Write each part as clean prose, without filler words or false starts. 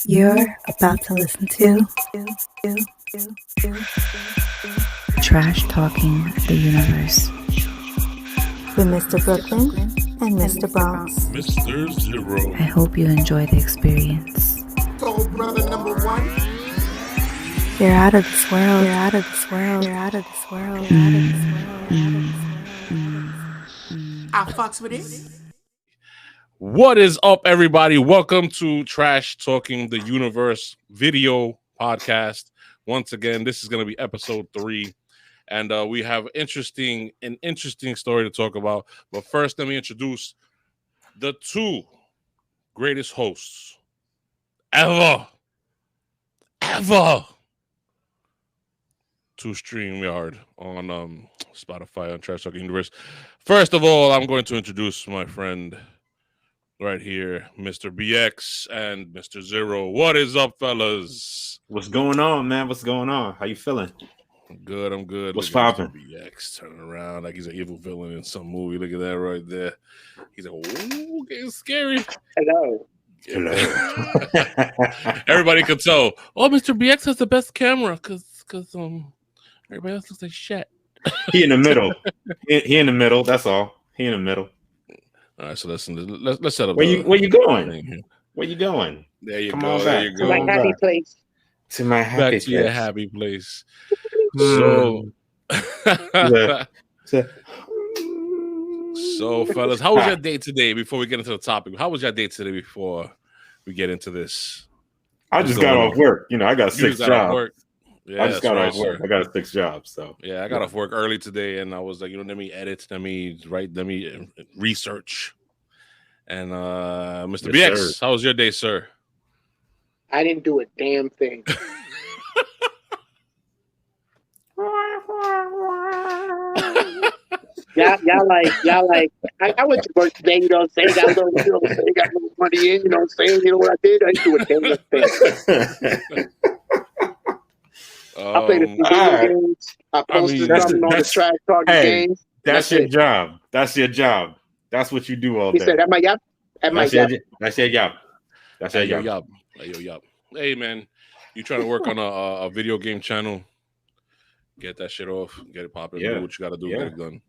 You're about to listen to Trash Talking the Universe with Mr. Brooklyn and Mr. Bronx. Mr. Zero. I hope you enjoy the experience. Soul brother number one. You're out of this world. You're out of this world. You're out of this world. You're out of this world. I fucks with it. What is up, everybody? Welcome to Trash Talking the Universe video podcast. Once again, this is going to be episode 3, and we have an interesting story to talk about. But first, let me introduce the 2 greatest hosts ever to StreamYard on Spotify on Trash Talking Universe. First of all, I'm going to introduce my friend right here, Mr. BX and Mr. Zero. What is up, fellas? What's going on, man? What's going on? How you feeling? I'm good. What's poppin'? BX turning around like he's an evil villain in some movie. Look at that right there. He's like, ooh, getting scary. Hello. Everybody can tell. Oh, Mr. BX has the best camera because everybody else looks like shit. He in the middle. He in the middle. That's all. He in the middle. All right, so let's set up. Where you going? Where you going? There you Come go. on There back. you go. To my happy place. To my happy Back place. to your happy place. Mm. So, fellas, how was your day today? Before we get into the topic, how was your day today? Before we get into this, I just got off work. You know, I got 6 jobs. Yeah, I just got off work. Sir. I got 6 jobs. So yeah, I got off work early today, and I was like, let me edit, let me write, let me research. And Mr. Yes, BX, sir. how was your day, sir? I didn't do a damn thing. y'all like. I went to work today. You know what I'm saying? Got a little money in. You know what I'm saying? You know what I did? I didn't do a damn thing. I played a few video games. I posted something on the Trash Talking games. That's your job. That's your job. That's what you do all day. He said, "At my job. That's your job. That's your job. Yup. Hey, man, you trying to work on a video game channel? Get that shit off. Get it popping. Yeah. Do what you got to do. Yeah. Get it done.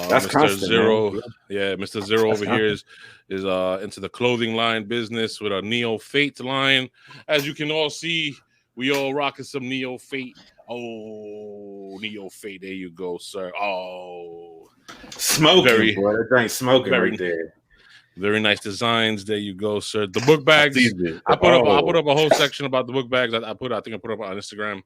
That's Mr. constant, Zero. man. Yeah, Mr. Zero over here is into the clothing line business with a Neo Fate line. As you can all see, we all rocking some Neo Fate. Oh, Neo Fate. There you go, sir. Oh, Smoking, boy. That thing's smoking right there. Very nice designs. There you go, sir. The book bags. I put up a whole section about the book bags. I think I put up on Instagram.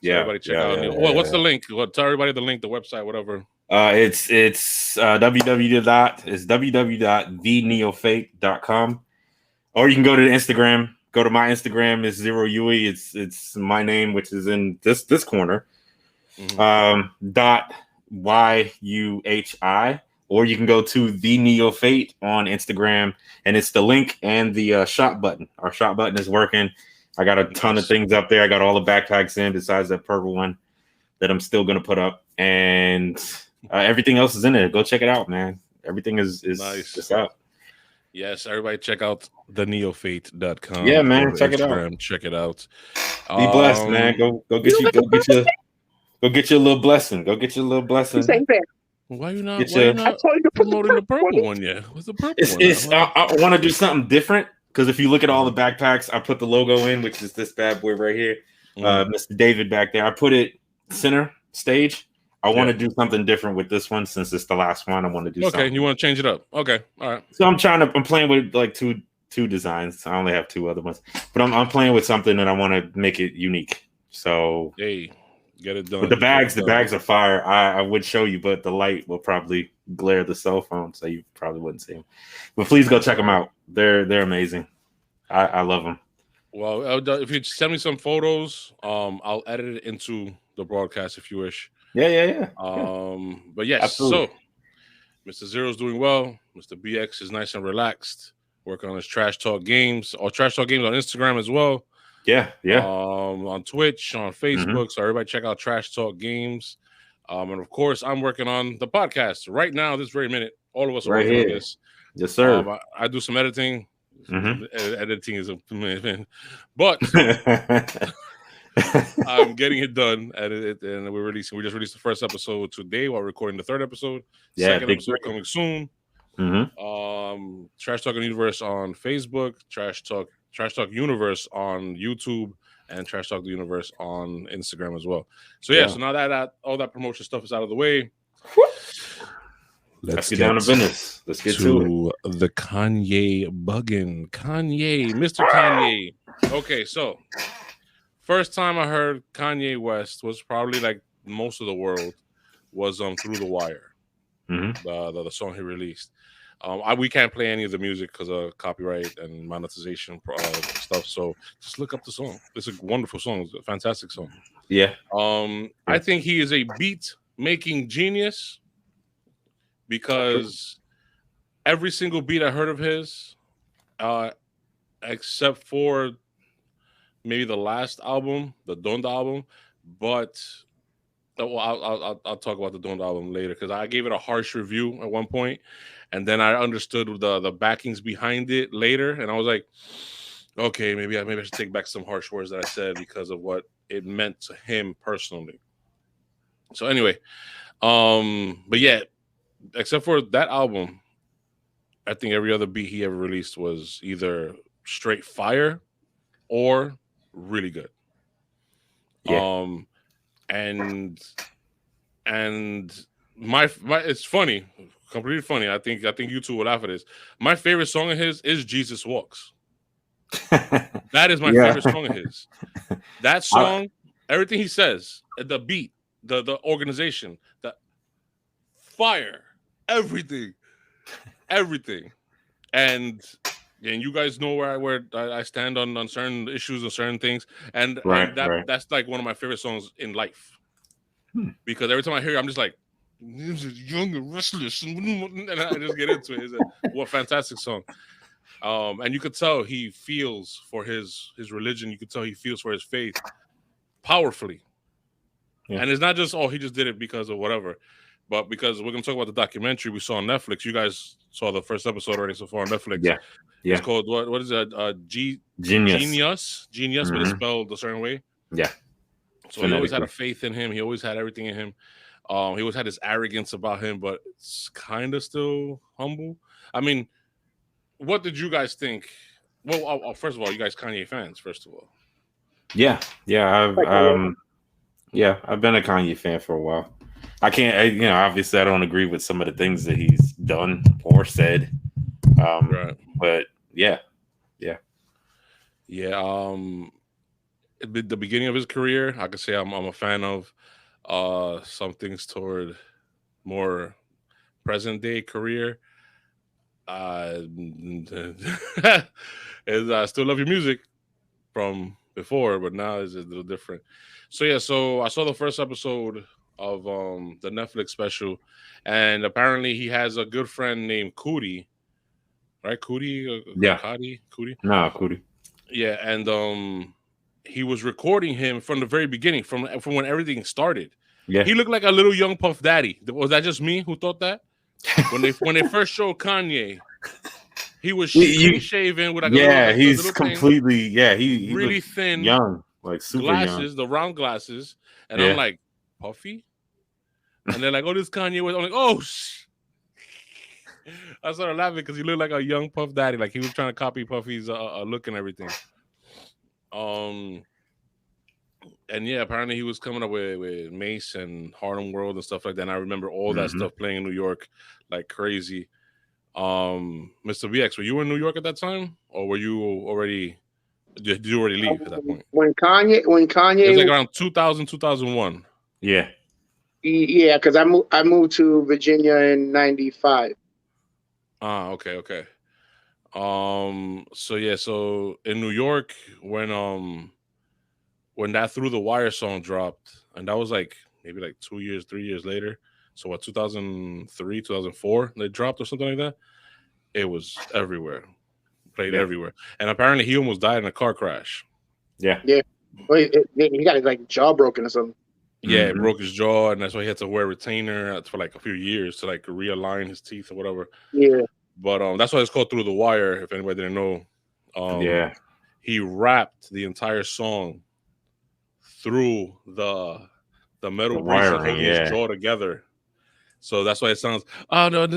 So everybody check out. What's the link? Tell everybody the link, the website, whatever. It's www.theneofate.com, or you can go to the Instagram. Go to my Instagram. It's Zero Yui. It's my name, which is in this corner. Mm-hmm. .YUHI, or you can go to the Neo Fate on Instagram, and it's the link and the shop button. Our shop button is working. I got a ton of things up there. I got all the backpacks in besides that purple one that I'm still gonna put up, and everything else is in there. Go check it out, man. Everything is nice. Just out. Yes, everybody check out theneofate.com. Yeah, man, check it out. Check it out. Be blessed, man. Go get your little blessing. Go get your little blessing. This ain't fair. Why you not? I told you to promoting the purple one yet? What's the purple one? I want to do something different because if you look at all the backpacks, I put the logo in, which is this bad boy right here, Mr. David back there. I put it center stage. I want to do something different with this one since it's the last one. I want to do something. Okay, you want to change it up? Okay, all right. So I'm playing with like two designs. I only have 2 other ones, but I'm playing with something and I want to make it unique. So hey, get it done. But the bags are fire. I would show you, but the light will probably glare the cell phone, so you probably wouldn't see them. But please go check them out. They're amazing. I love them. Well, if you send me some photos, I'll edit it into the broadcast if you wish. Yeah. But yes, absolutely. So Mr. Zero's doing well. Mr. BX is nice and relaxed, working on his Trash Talk games or Trash Talk games on Instagram as well. Yeah. On Twitch, on Facebook. So everybody check out Trash Talk Games. And of course, I'm working on the podcast right now, this very minute. All of us are right working here. on this. Yes, sir. I do some editing. Editing is a man. But I'm getting it done, and we're releasing. We just released the first episode today while recording the third episode. Second episode coming soon. Trash Talking Universe on Facebook, Trash Talk Universe on YouTube, and Trash Talk the Universe on Instagram as well. So so now that all that promotion stuff is out of the way, let's get down to business. Let's get to it. The Kanye buggin'. Kanye, Mr. Kanye. Okay, so first time I heard Kanye West was probably like most of the world was Through the Wire, the song he released. We can't play any of the music because of copyright and monetization stuff. So just look up the song. It's a wonderful song. It's a fantastic song. Yeah. I think he is a beat making genius because every single beat I heard of his, except for maybe the last album, the Donda album, but I'll talk about the Donda album later because I gave it a harsh review at one point, and then I understood the backings behind it later, and I was like, okay, maybe I should take back some harsh words that I said because of what it meant to him personally. So anyway, but yeah, except for that album, I think every other beat he ever released was either straight fire or really good. Yeah. And my it's funny, completely funny. I think you two will laugh at this. My favorite song of his is Jesus Walks. That is my favorite song of his. That song, everything he says, the beat, the organization, the fire, everything. And you guys know where I stand on certain issues and certain things, and that's like one of my favorite songs in life, because every time I hear it, I'm just like, this is young and restless, and I just get into it. What a fantastic song! And you could tell he feels for his religion. You could tell he feels for his faith powerfully, and it's not just he just did it because of whatever. But because we're going to talk about the documentary we saw on Netflix. You guys saw the first episode already so far on Netflix. Yeah. It's called, what is it? Genius. But it's spelled a certain way. Yeah. So he always had a faith in him. He always had everything in him. He always had this arrogance about him, but it's kind of still humble. I mean, what did you guys think? Well, first of all, you guys Kanye fans, first of all. Yeah. I've been a Kanye fan for a while. I can't, obviously I don't agree with some of the things that he's done or said. But yeah. The beginning of his career, I could say I'm a fan of. Some things toward more present day career. I still love your music from before, but now it's a little different. So I saw the first episode of the Netflix special, and apparently he has a good friend named Cootie, right? Cootie, Cootie. No, Cootie. Yeah, and he was recording him from the very beginning, from when everything started. Yeah, he looked like a little young Puff Daddy. Was that just me who thought that? When they first showed Kanye, he was shaven with he's completely he really thin, young, like super glasses, young. the round glasses, and I'm like, Puffy. And they're like, oh, this Kanye West. I'm like, oh, I started laughing because he looked like a young Puff Daddy. Like he was trying to copy Puffy's look and everything. And yeah, apparently he was coming up with Mace and Harlem World and stuff like that. And I remember all that stuff playing in New York like crazy. Mr. BX, were you in New York at that time? Or were you already... Did you already leave at that point? When Kanye... It was like around 2000, 2001. Yeah. Yeah, because I moved to Virginia in 95. Okay. So in New York, when that Through the Wire song dropped, and that was like maybe like 3 years later. So what, 2003, 2004 they dropped or something like that? It was everywhere. Played everywhere. And apparently he almost died in a car crash. Yeah. Well, he got his like jaw broken or something. Yeah, it broke his jaw, and that's why he had to wear a retainer for like a few years to like realign his teeth or whatever. Yeah. But that's why it's called Through the Wire. If anybody didn't know, Yeah. He rapped the entire song through the metal The bracelet wiring, holding yeah. his jaw together. So that's why it sounds. Oh no.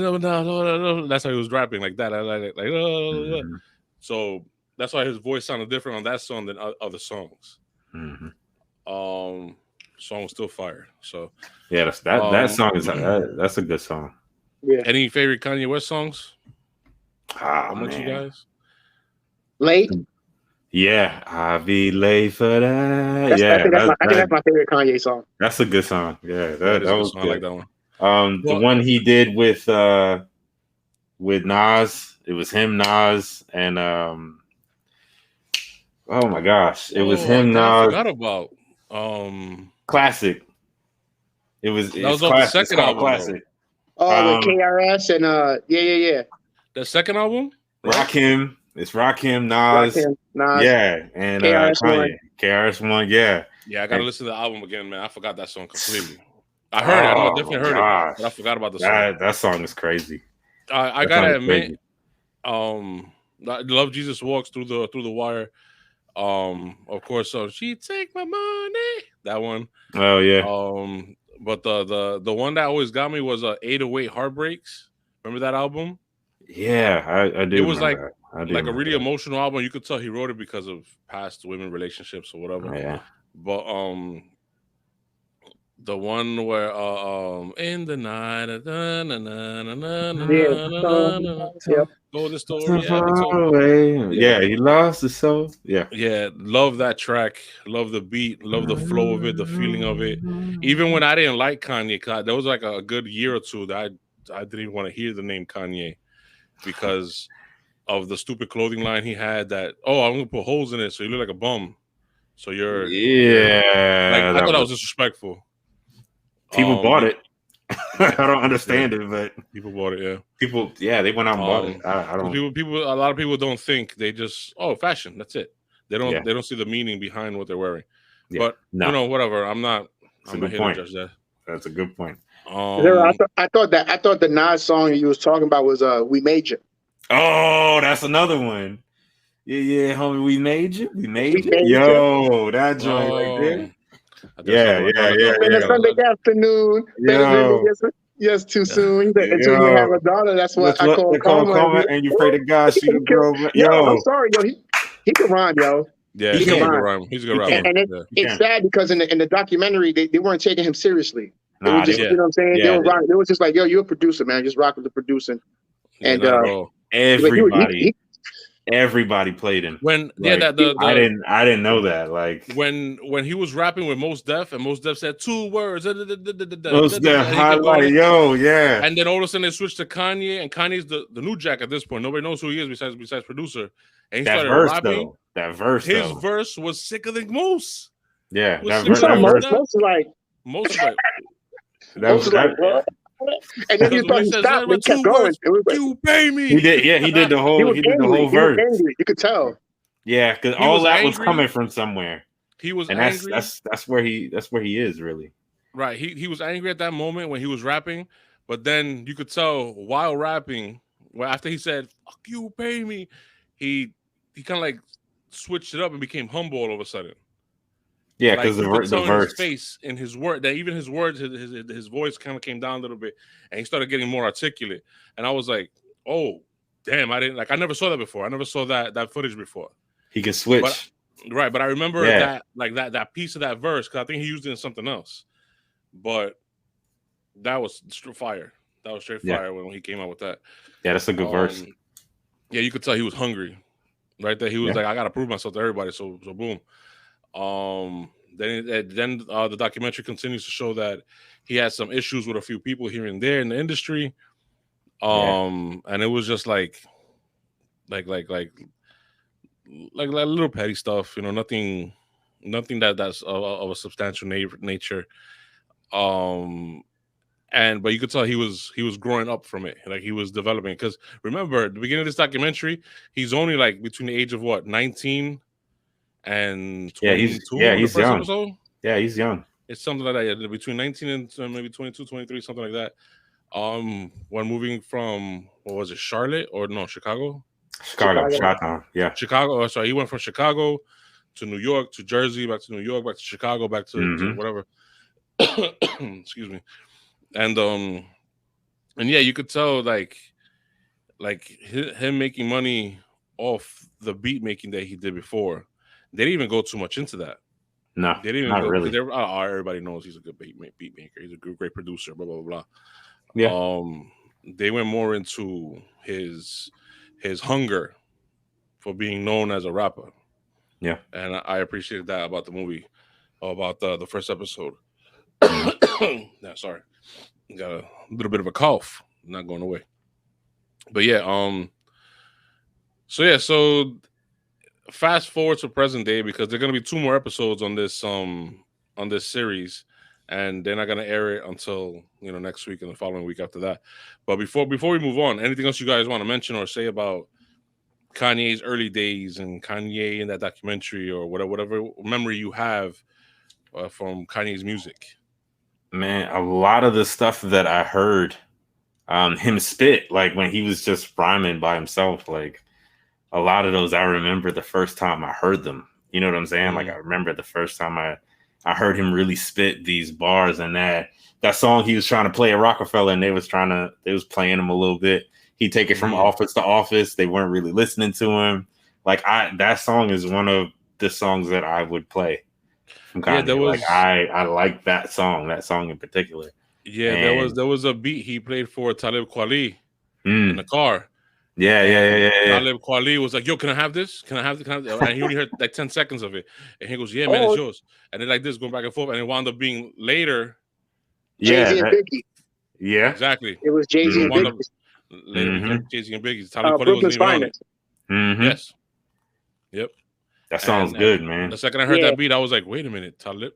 That's how he was rapping like that. Mhm. So that's why his voice sounded different on that song than other songs. Mhm. Song was still fire. So Yeah, that song is that's a good song. Yeah. any favorite Kanye West songs Ah, amongst you man. guys? Late. Yeah, I be late for that. I Yeah, think that's my favorite Kanye song. that's a good song. Yeah, That that is a good was song. I like good. that one. The Well, one he did with Nas, it was him, Nas, and oh my gosh, it was him, I Nas. forgot about. Classic. That was It's off the classic. It's second called album, though. Classic. Oh, with KRS and yeah. The second album, right? Rakim. It's Rakim, Nas. Rakim, Nas, Yeah, and KRS-One. Kanye. KRS-One, yeah. Yeah, I gotta And- listen to the album again, man. I forgot that song completely. I heard it. I know I definitely heard it, but I forgot about the song. That song is crazy. I That gotta song is admit, crazy. Love Jesus Walks through the wire. Of course, so she take my money. That one. Oh yeah. But the one that always got me was 808 Heartbreaks. Remember that album? Yeah, I do. It was remember that. I do like a remember really that. emotional album. You could tell he wrote it because of past women relationships or whatever. Yeah. But the one where in the night Yeah. go the story. So Yeah, far away. Yeah, he lost his soul. Yeah. yeah, love that track. Love the beat. Love the flow of it. The feeling of it. Even when I didn't like Kanye, there was like a good year or two that I didn't even want to hear the name Kanye because of the stupid clothing line he had. That I'm gonna put holes in it so you look like a bum. So you're like I thought that was disrespectful. People bought it. I don't understand it, but people bought it. Yeah, people. Yeah, they went out and bought it. I don't. People. A lot of people don't think. They just fashion. That's it. They don't. Yeah. They don't see the meaning behind what they're wearing. Yeah. But No. whatever. I'm not That's a good here point. to judge that. That's a good point. I thought the Nas song you was talking about was "We Made You." Oh, that's another one. Yeah, homie, we made you. We made you. made Yo, that joint right there. Yeah. In a Sunday afternoon, Yo. yes, too soon. Until you have a daughter, that's what I call karma. And you pray to God she the girl. Yo, I'm sorry, yo. He can rhyme, yo. Yeah, he can rhyme. He's a good rapper. And it's sad because in the documentary they weren't taking him seriously. They were just, you know what I'm saying? Yeah, they were rocking. They was just like, yo, you're a producer, man. Just rock with the producing. And everybody played him. When I didn't know that. Like when he was rapping with Mos Def and Mos Def said 2 words. Mos Def highlight, yo, yeah. And then all of a sudden they switched to Kanye, and Kanye's the new Jack at this point. Nobody knows who he is besides producer. And he started rapping. That verse, his verse was sicker than Mos. Yeah, that verse was like Mos like. Most like, what? And then you thought he stopped, but he kept going. It was like, you pay me. He did the whole verse. He was angry. You could tell. Yeah, because all that was coming from somewhere. He was angry. That's where he is really. Right. He was angry at that moment when he was rapping, but then you could tell while rapping, after he said, "Fuck you, pay me," he kind of like switched it up and became humble all of a sudden. Yeah, because the verse, in his face, in his word, that even his words, his voice kind of came down a little bit, and he started getting more articulate. And I was like, "Oh, damn! I never saw that before. I never saw that footage before." He can switch, but I remember that piece of that verse because I think he used it in something else. But that was fire. That was straight fire when he came out with that. Yeah, that's a good verse. Yeah, you could tell he was hungry. Right there, he was like, "I got to prove myself to everybody." So boom. Then the documentary continues to show that he had some issues with a few people here and there in the industry. And it was just like little petty stuff, you know, nothing that's of a substantial nature. But you could tell he was growing up from it, like he was developing. Because remember, at the beginning of this documentary, he's only like between the age of 19 and 22. He's young. Episode? Yeah, he's young. It's something like that. Yeah, between 19 and maybe 22, 23, something like that. When moving from Charlotte or no, Chicago. Chicago. Chicago. Chi-town. Yeah. Chicago. Sorry, he went from Chicago to New York to Jersey, back to New York, back to Chicago, back to whatever. Excuse me. And yeah, you could tell like him making money off the beat making that he did before. They didn't even go too much into that. No, They didn't even not go really. everybody knows he's a good beat maker. He's a great producer. Blah blah blah. Yeah. They went more into his hunger for being known as a rapper. Yeah. And I appreciated that about the movie, about the first episode. Yeah, sorry, got a little bit of a cough, not going away. But yeah, so fast forward to present day, because there are going to be 2 more episodes on this series, and they're not going to air it until next week and the following week after that. But before we move on, anything else you guys want to mention or say about Kanye's early days and Kanye in that documentary, or whatever memory you have from Kanye's music? Man, a lot of the stuff that I heard him spit, like when he was just rhyming by himself, like a lot of those I remember the first time I heard them. You know what I'm saying? Like I remember the first time I heard him really spit these bars, and that song he was trying to play at Rockefeller, and they was playing him a little bit. He'd take it from office to office. They weren't really listening to him. Like that song is one of the songs that I would play from Kanye. Yeah, like I like that song in particular. Yeah, and there was a beat he played for Talib Kweli in the car. Yeah. Talib Kweli was like, "Yo, can I have this? Can I have this?" And he only heard like 10 seconds of it, and he goes, "Yeah, man, it's yours." And then like this going back and forth, and it wound up being later. Jay-Z and Biggie. Yeah, exactly. It was Jay-Z and Biggie. Later, Jay-Z and Biggie. Talib Kweli Brooklyn's wasn't even on it. Yes. Yep. That sounds good, man. The second I heard that beat, I was like, "Wait a minute, Talib.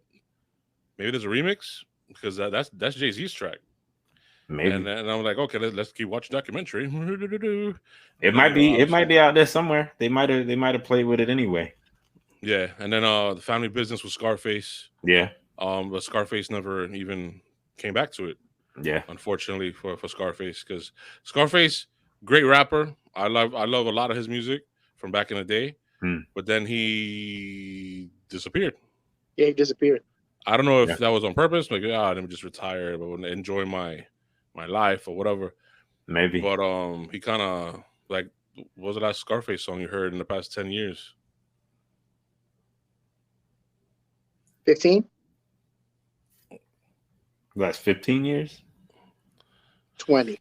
Maybe there's a remix, because that's Jay-Z's track." Maybe. And I'm like, okay, let's keep watching documentary. It might be out there somewhere. They might have played with it anyway. Yeah, and then the Family Business with Scarface. Yeah. But Scarface never even came back to it. Yeah. Unfortunately for Scarface, because Scarface, great rapper. I love a lot of his music from back in the day. But then he disappeared. Yeah, he disappeared. I don't know if that was on purpose. Like, let me just retire, but enjoy my life or whatever. Maybe. But he kind of like, what was the last Scarface song you heard in the past 10 years? 15? Last 15 years? 20.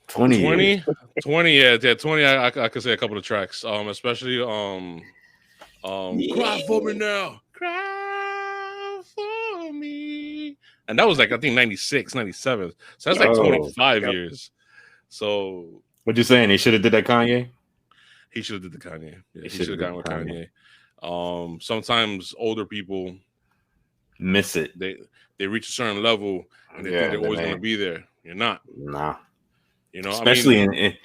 20 years. 20, yeah, 20. I could say a couple of tracks, especially Cry For Me Now, Cry For Me, and that was like, I think 96, 97. So that's like 25 years. So what you saying? He should have did that Kanye? He should have did the Kanye. Yeah, he should have gone with Kanye. Sometimes older people miss it. They reach a certain level and they think they're always going to be there. You're not. Nah. Especially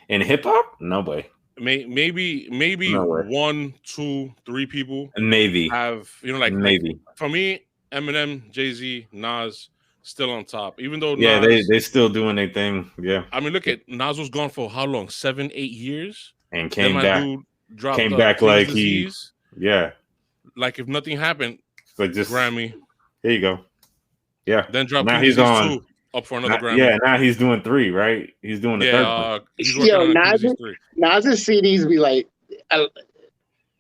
in hip hop, no way. Maybe no way. 1, 2, 3 people maybe have like maybe for me, Eminem, Jay-Z, Nas still on top. Even though Nas, they still doing their thing. Yeah. I mean, look at Nas was gone for how long? 7, 8 years, and came back. Came back like Disease. Like if nothing happened. Like just Grammy. Here you go. Yeah. Then dropped. Now he's on 2, up for another Grammy. Yeah. Now he's doing 3. Right. He's doing the third one. He's working on Nas's CDs be like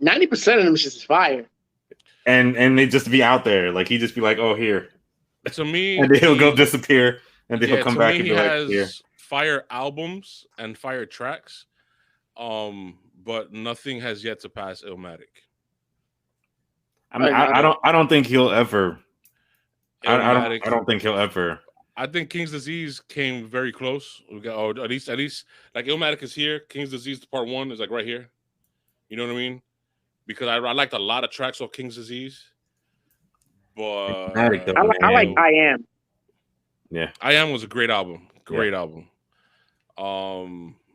90% of them just fire. And they just be out there. Like he just be like, oh, here. To me, and then he'll go disappear, and then he'll come back and be like, here. Fire albums and fire tracks, but nothing has yet to pass Illmatic. I mean, I don't think he'll ever. I don't think he'll ever. I think King's Disease came very close. We got at least like Illmatic is here. King's Disease Part 1 is like right here. You know what I mean? Because I liked a lot of tracks of King's Disease. But I like I Am. Yeah. I Am was a great album. Great album.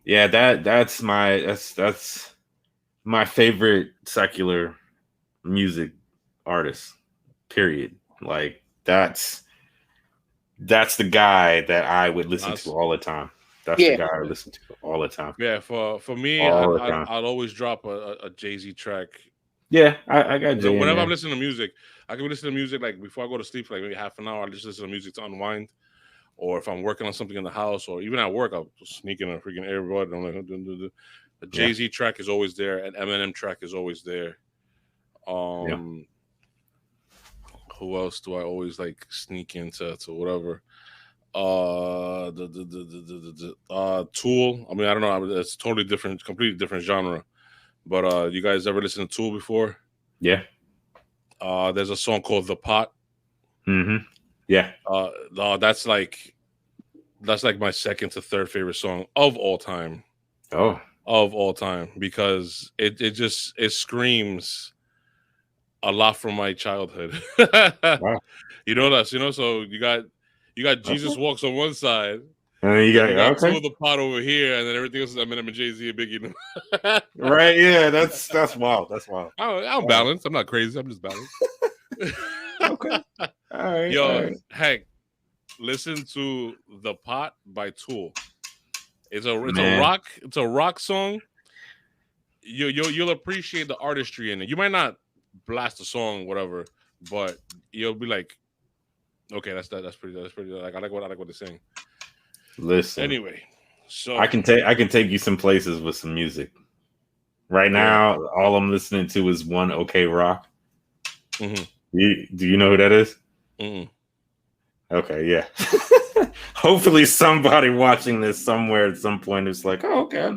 Yeah, that's my favorite secular music artist. Period. Like that's the guy that I would listen to all the time. That's the guy I listen to all the time. Yeah, for me, All the time. I'll always drop a Jay-Z track. Yeah, I got Jay. Whenever I'm listening to music, I can listen to music like before I go to sleep for like maybe half an hour. I just listen to music to unwind. Or if I'm working on something in the house, or even at work, I'll sneak in a freaking AirPod. I'm like, the Jay-Z track is always there, and Eminem track is always there. Who else do I always like sneak into whatever? Tool. I mean, I don't know. It's totally different, completely different genre. But you guys ever listen to Tool before? Yeah. There's a song called "The Pot." Mm-hmm. Yeah. That's like my second to third favorite song of all time. Oh. Of all time, because it screams a lot from my childhood. Wow. You know that, so you got Jesus Walks on one side, and then you got Tool the Pot over here, and then everything else is Eminem and Jay-Z and Biggie. Right? Yeah, that's wild. That's wild. I'm balanced. I'm not crazy. I'm just balanced. Okay. All right. Yo, Hank, listen to "The Pot" by Tool. It's a rock song. You'll appreciate the artistry in it. You might not blast the song, whatever, but you'll be like, okay, that's pretty. Like I like what they're saying. Listen. Anyway, so I can take you some places with some music. Right now, all I'm listening to is One OK Rock. Mm-hmm. Do you know who that is? Mm-hmm. Okay, yeah. Hopefully, somebody watching this somewhere at some point is like, "Oh, okay, I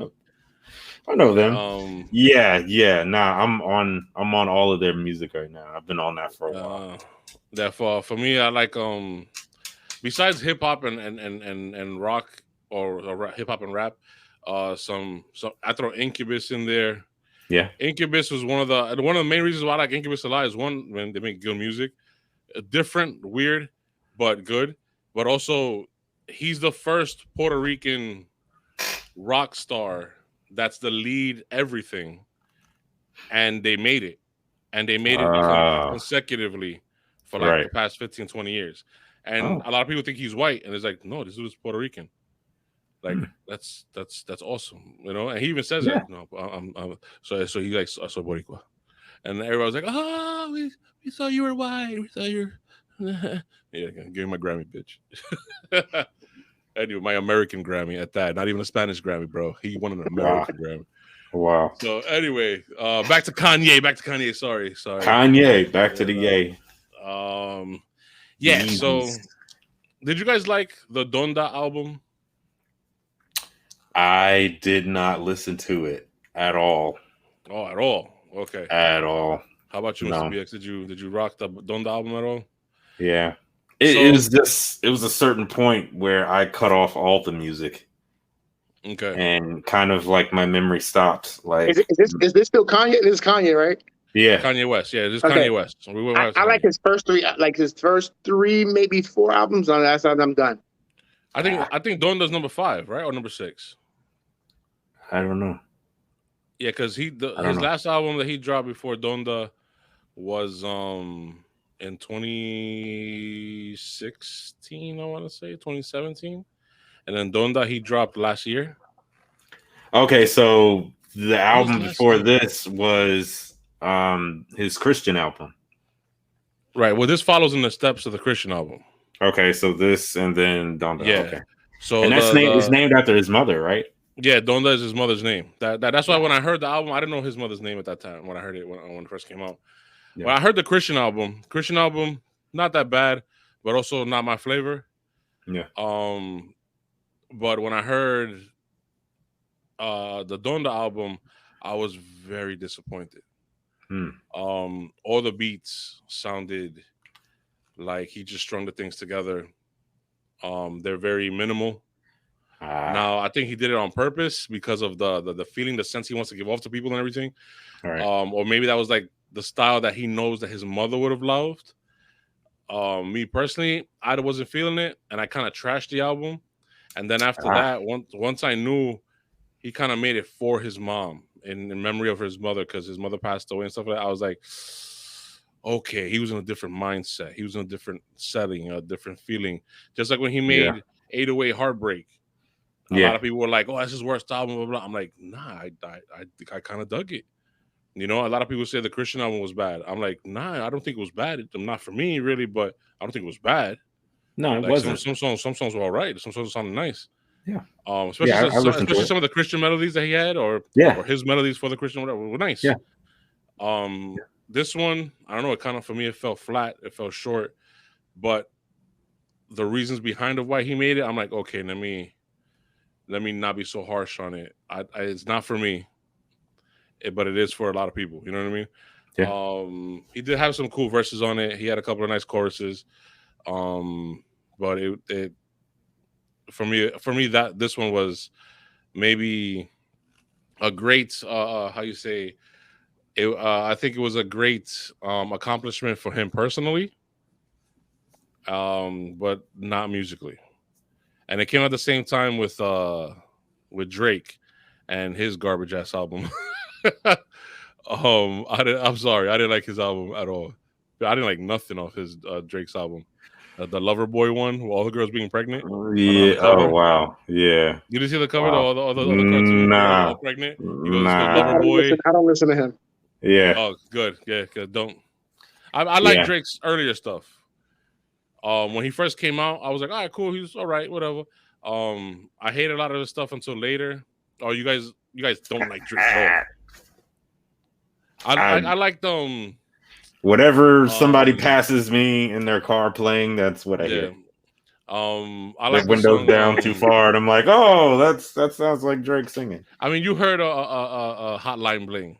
know them." Yeah. Nah, I'm on all of their music right now. I've been on that for a while. Therefore, for me, I like besides hip hop and rock or hip hop and rap, some I throw Incubus in there. Yeah, Incubus was one of the main reasons why I like Incubus a lot is one, when they make good music, different, weird, but good. But also, he's the first Puerto Rican rock star that's the lead everything, and they made it, consecutively for like the past 15, 20 years. And a lot of people think he's white, and it's like, no, this is Puerto Rican. Like that's awesome, And he even says that. No, I'm so he likes so Boricua, and everybody's like, oh, we thought you were white. We thought you were. Yeah, give me my Grammy, bitch. Anyway, my American Grammy at that. Not even a Spanish Grammy, bro. He won an American Grammy. Wow. So anyway, back to Kanye. Sorry. Kanye, back to the yay. Yeah. So, did you guys like the Donda album? I did not listen to it at all. Oh, at all? Okay. At all. How about you, Mr. BX? Did you rock the Donda album at all? Yeah. It was a certain point where I cut off all the music. Okay. And kind of like my memory stopped. Like, is this still Kanye? This is Kanye, right? Yeah. Kanye West. Yeah, this is Kanye West. So I like his first three, maybe 4 albums. On that side, I'm done. I think Donda's number 5, right? Or number 6? I don't know. Yeah, because his last album that he dropped before Donda was in 2016, I want to say 2017, and then Donda he dropped last year. Okay, so the album before this was his Christian album. Right. Well, this follows in the steps of the Christian album. Okay, so this and then Donda. Yeah. Okay. So and it's named after his mother, right? Yeah, Donda is his mother's name. That's why when I heard the album, I didn't know his mother's name at that time when I heard it when it first came out. Yeah. When I heard the Christian album, not that bad, but also not my flavor. Yeah. But when I heard the Donda album, I was very disappointed. All the beats sounded like he just strung the things together. They're very minimal. Now I think he did it on purpose because of the feeling, the sense he wants to give off to people and everything. All right. Or maybe that was like the style that he knows that his mother would have loved. Me personally, I wasn't feeling it, and I kind of trashed the album. And then after that, once I knew he kind of made it for his mom in memory of his mother, because his mother passed away and stuff like that, I was like, okay, he was in a different mindset. He was in a different setting, a different feeling. Just like when he made 808 Heartbreak. A lot of people were like, "Oh, that's his worst album." Blah, blah, blah. I'm like, nah, I think I kind of dug it. You know, a lot of people say the Christian album was bad. I'm like, nah, I don't think it was bad. Not for me, really, but I don't think it was bad. No, it Like wasn't. some songs were all right. Some songs sounded nice. Yeah. Especially especially some of the Christian melodies that he had, or his melodies for the Christian whatever were nice. Yeah. This one, I don't know. It kind of for me, it felt flat. It felt short. But the reasons behind of why he made it, I'm like, okay, let me not be so harsh on it. It's not for me, but it is for a lot of people. You know what I mean? Yeah. He did have some cool verses on it. He had a couple of nice choruses. But it for me that this one was maybe a great how you say it. I think it was a great accomplishment for him personally, but not musically. And it came at the same time with Drake and his garbage ass album. I'm sorry, I didn't like his album at all. I didn't like nothing off his Drake's album. The Lover Boy one, with all the girls being pregnant. Yeah. Oh wow. Yeah. You didn't see the cover? Wow. All the cartoons all pregnant. He goes, Lover Boy. I don't listen to him. Yeah. Oh, good. Yeah, good. Don't. I like Drake's earlier stuff. When he first came out, I was like, all right, cool. He's all right, whatever. I hated a lot of the stuff until later. Oh, you guys don't like Drake at all. I like them. Whatever somebody passes me in their car playing, that's what I hear. I like windows song, down too far, and I'm like, oh, that sounds like Drake singing. I mean, you heard a Hotline Bling.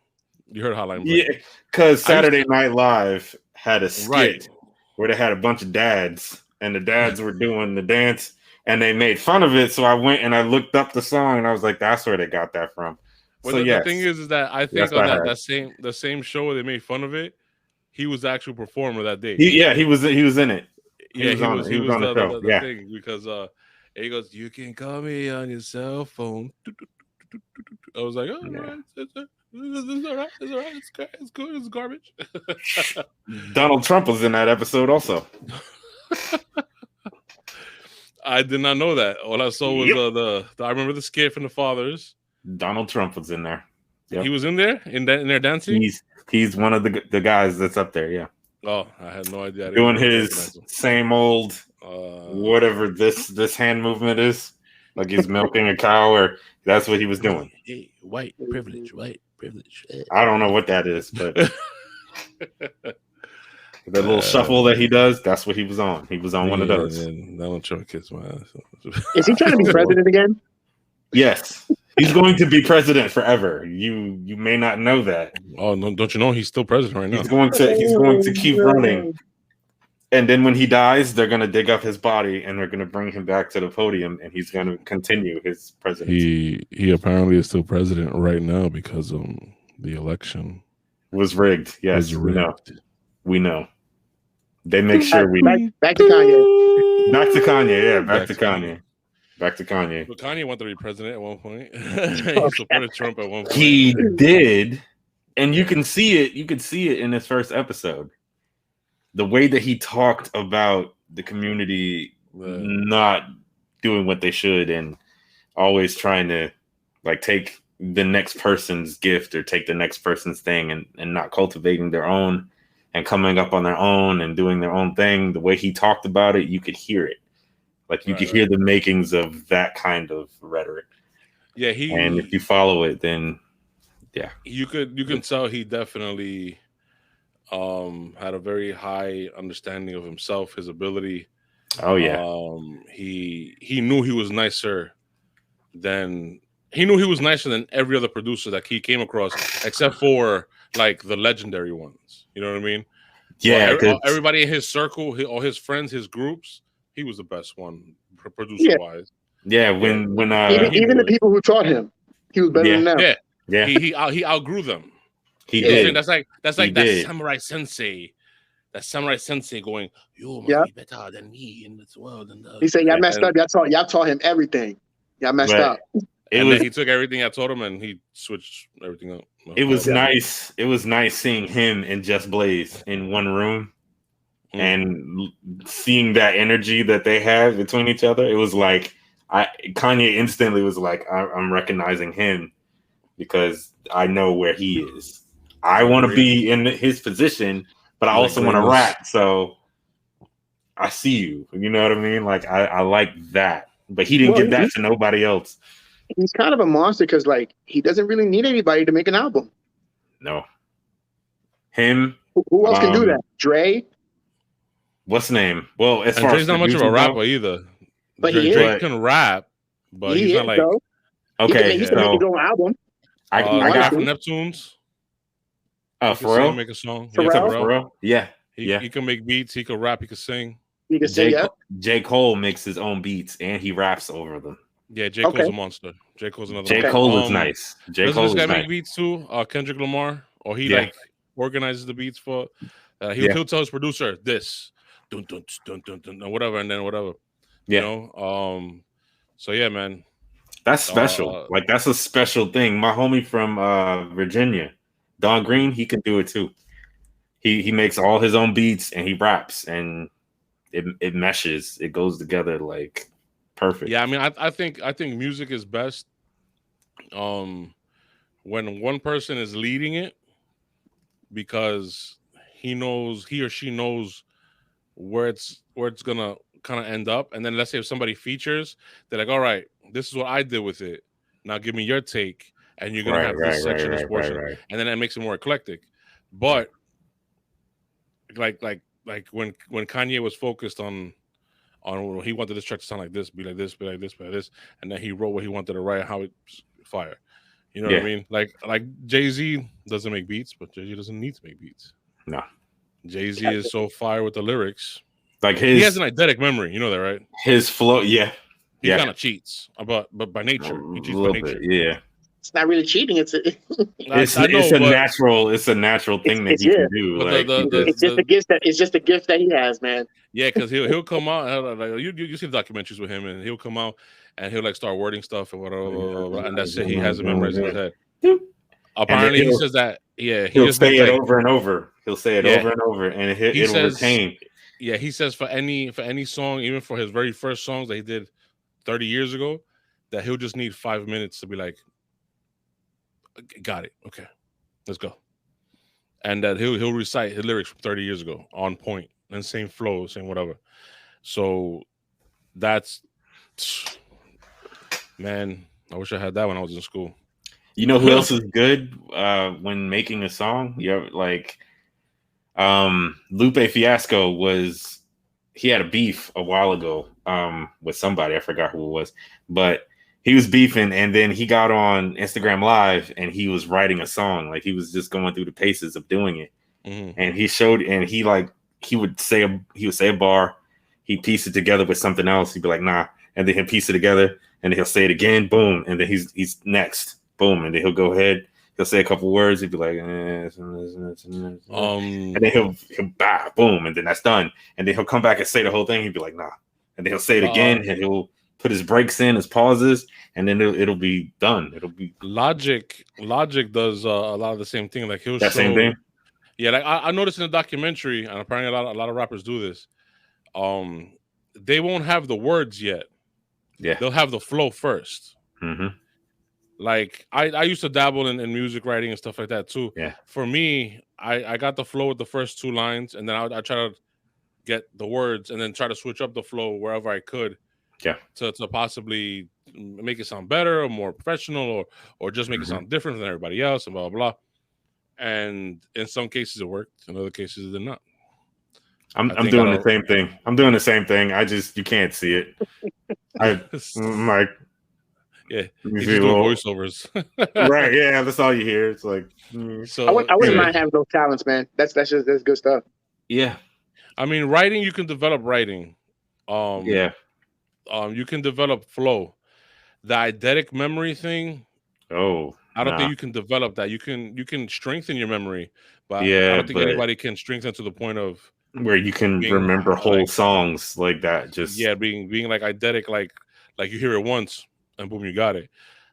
You heard Hotline Bling, yeah? Because Saturday Night Live had a skit where they had a bunch of dads, and the dads were doing the dance, and they made fun of it. So I went and I looked up the song, and I was like, that's where they got that from. Well, so the thing is that I think on the same show where they made fun of it, he was the actual performer that day. He was in it. He was on the show. The thing because he goes, "You can call me on your cell phone." I was like, "Oh, yeah. It's all right. It's good. It's garbage." Donald Trump was in that episode also. I did not know that. All I saw was I remember the skit from the Fathers. Donald Trump was in there. Yep. He was in there in there dancing. He's one of the guys that's up there. Yeah. Oh, I had no idea. Doing his same old whatever this hand movement is, like he's milking a cow, or that's what he was doing. Hey, white privilege. I don't know what that is, but the little shuffle that he does, that's what he was on. He was on one of those. Donald Trump kiss my ass. Is he trying to be president again? Yes. He's going to be president forever. You may not know that. Oh no! Don't you know he's still president right now? He's going to keep running, and then when he dies, they're going to dig up his body and they're going to bring him back to the podium, and he's going to continue his presidency. He apparently is still president right now because the election was rigged. Yes, was rigged. We know. They make sure we back to Kanye. Back to Kanye. Yeah, back to Kanye. Back to Kanye. But Kanye wanted to be president at one point. He supported Trump at one point. He did, and you can see it. You could see it in his first episode. The way that he talked about the community not doing what they should, and always trying to like take the next person's gift or take the next person's thing, and not cultivating their own and coming up on their own and doing their own thing. The way he talked about it, you could hear it. Like you could hear the makings of that kind of rhetoric. Yeah, and if you follow it, then you can tell he definitely had a very high understanding of himself, his ability. Oh yeah. He knew he was nicer than every other producer that he came across, except for like the legendary ones. You know what I mean? Yeah. Everybody in his circle, all his friends, his groups. He was the best one, producer wise. Yeah, when even the people who taught him, he was better than them. Yeah. He outgrew them. He did. That's like that samurai sensei. That samurai sensei going, "You must be better than me in this world." And he said, "Y'all messed up. Y'all taught him everything. Y'all messed up." Then he took everything I taught him and he switched everything up. It was nice. It was nice seeing him and Just Blaze in one room. And seeing that energy that they have between each other, it was like Kanye instantly was like, I'm recognizing him because I know where he is. I want to be in his position, but I also want to rap. So I see you. You know what I mean? Like I like that, but he didn't give that to nobody else. He's kind of a monster because like he doesn't really need anybody to make an album. No. Him. Who else can do that? Dre. What's the name? Well, as far Dre's as not much of a rapper either. But Drake can rap, but he's not like okay. He can make his own album. I got from Neptunes. Pharrell make a song. Pharrell. Yeah. He can make beats. He can rap. He can sing. He can sing. J. Cole makes his own beats and he raps over them. Yeah, J. Cole's a monster. J. Cole's another. J. Cole is nice. J. Cole this guy make beats too? Kendrick Lamar, or he like organizes the beats for. He'll tell his producer this, dun dun dun dun dun, whatever, and then whatever. Yeah. You know. So yeah, man. That's special. Like that's a special thing. My homie from Virginia, Don Green, he can do it too. He makes all his own beats and he raps and it meshes. It goes together like perfect. Yeah, I mean, I think music is best when one person is leading it because he or she knows where it's gonna kind of end up. And then let's say if somebody features, they're like, all right, this is what I did with it. Now give me your take, and you're gonna have this section, this portion, and then that makes it more eclectic. But like when Kanye was focused on he wanted this track to sound like this, be like this, be like this, be like this, and then he wrote what he wanted to write, how it's fire. You know what I mean? Like Jay-Z doesn't make beats, but Jay-Z doesn't need to make beats. No. Jay-Z is so fire with the lyrics. Like he has an eidetic memory, you know that, right? His flow, he kind of cheats, but by nature, he cheats by nature. It's not really cheating. It's a natural thing that he can do. It's just a gift that he has, man. Yeah, because he'll come out like you see the documentaries with him, and he'll come out and he'll like start wording stuff and whatever, and that's it. He has it memorized in his head. Apparently, he says that. Yeah, he'll say it over and over. He'll say it over and over, and it'll retain. Yeah, he says for any song, even for his very first songs that he did 30 years ago, that he'll just need 5 minutes to be like, got it, okay, let's go, and that he'll recite his lyrics from 30 years ago on point and same flow, same whatever. So that's, man, I wish I had that when I was in school. You know who else is good when making a song? Lupe Fiasco he had a beef a while ago with somebody. I forgot who it was, but he was beefing, and then he got on Instagram Live and he was writing a song. Like he was just going through the paces of doing it. Mm-hmm. And he showed, and he would say a bar, he'd piece it together with something else. He'd be like, nah, and then he'll piece it together, and then he'll say it again, boom, and then he's next, boom, and then he'll go ahead, he'll say a couple words, he'd be like, and then he'll boom, and then that's done, and then he'll come back and say the whole thing. He'd be like, nah, and then he'll say it again, and he'll put his breaks in, his pauses, and then it'll be done. It'll be Logic does a lot of the same thing. Like he'll show, same thing. Yeah, like I noticed in the documentary, and apparently a lot of rappers do this. They won't have the words yet. Yeah, they'll have the flow first. Mm-hmm. Like I used to dabble in music writing and stuff like that too. Yeah. For me, I got the flow with the first two lines, and then I try to get the words, and then try to switch up the flow wherever I could. Yeah. To possibly make it sound better or more professional, or just make it sound different than everybody else, and blah blah blah. And in some cases it worked, in other cases it did not. I'm doing the same thing. I'm doing the same thing. You can't see it. I'm like, yeah, he's just doing voiceovers. Right, yeah, that's all you hear. It's like, so I wouldn't mind having those talents, man. That's good stuff. Yeah, I mean, writing, you can develop writing. You can develop flow. The eidetic memory thing. I don't think you can develop that. You can strengthen your memory, but I don't think anybody can strengthen to the point of where you can remember whole songs like that. Just being like eidetic, like you hear it once and boom, you got it.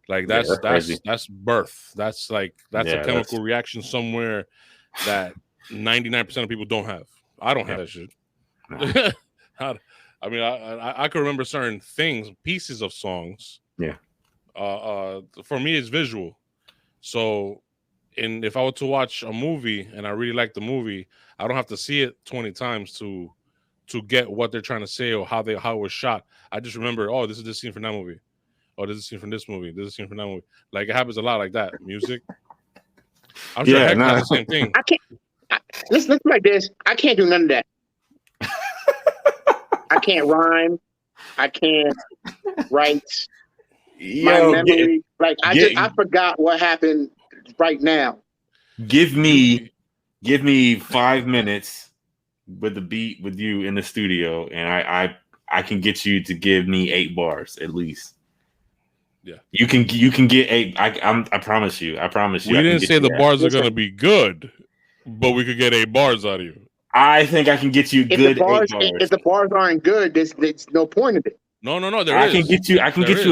Like that's birth. That's a chemical reaction somewhere that 99% of people don't have. I don't have that shit. No. I mean, I can remember certain things, pieces of songs. Yeah. For me, it's visual. So, if I were to watch a movie and I really like the movie, I don't have to see it 20 times to get what they're trying to say or how it was shot. I just remember, oh, this is this scene from that movie. Oh, this is a scene from this movie. This is a scene from that movie. Like, it happens a lot like that. Music. I'm sure Hector has the same thing. I can't. Listen like this. I can't do none of that. I can't rhyme. I can't write. My memory, I forgot what happened right now. Give me 5 minutes with the beat with you in the studio, and I can get you to give me 8 bars at least. Yeah, you can get 8. I promise you. We didn't say the bars are gonna be good, but we could get 8 bars out of you. I think I can get you good 8 bars. If the bars aren't good, there's no point in it. No. I can get you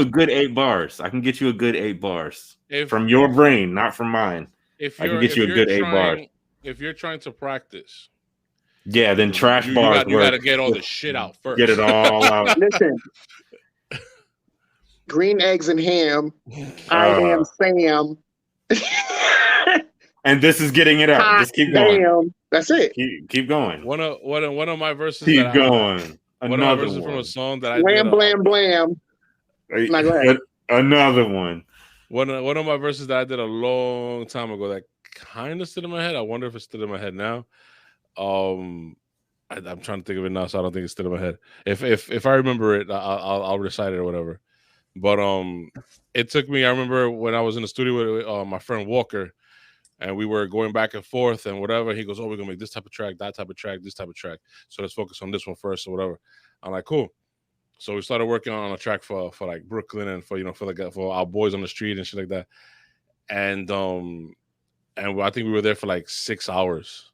a good 8 bars. I can get you a good 8 bars from your brain, not from mine. I can get you a good 8 bars. If you're trying to practice, yeah, then trash bars. You got to get all the shit out first. Get it all out. Listen, green eggs and ham. I am Sam. And this is getting it out. Just keep going. Damn. That's it. Keep going. One of my verses. Keep going. Another one from a song that I blam blam blam. Now, go ahead. Another one. One of my verses that I did a long time ago that kind of stood in my head. I wonder if it stood in my head now. I'm trying to think of it now, so I don't think it's still in my head. If I remember it, I'll recite it or whatever. But it took me. I remember when I was in the studio with my friend Walker, and we were going back and forth and whatever. He goes, "Oh, we're gonna make this type of track, that type of track, this type of track. So let's focus on this one first or whatever." I'm like, "Cool." So we started working on a track for like Brooklyn and for our boys on the street and shit like that. And I think we were there for like 6 hours.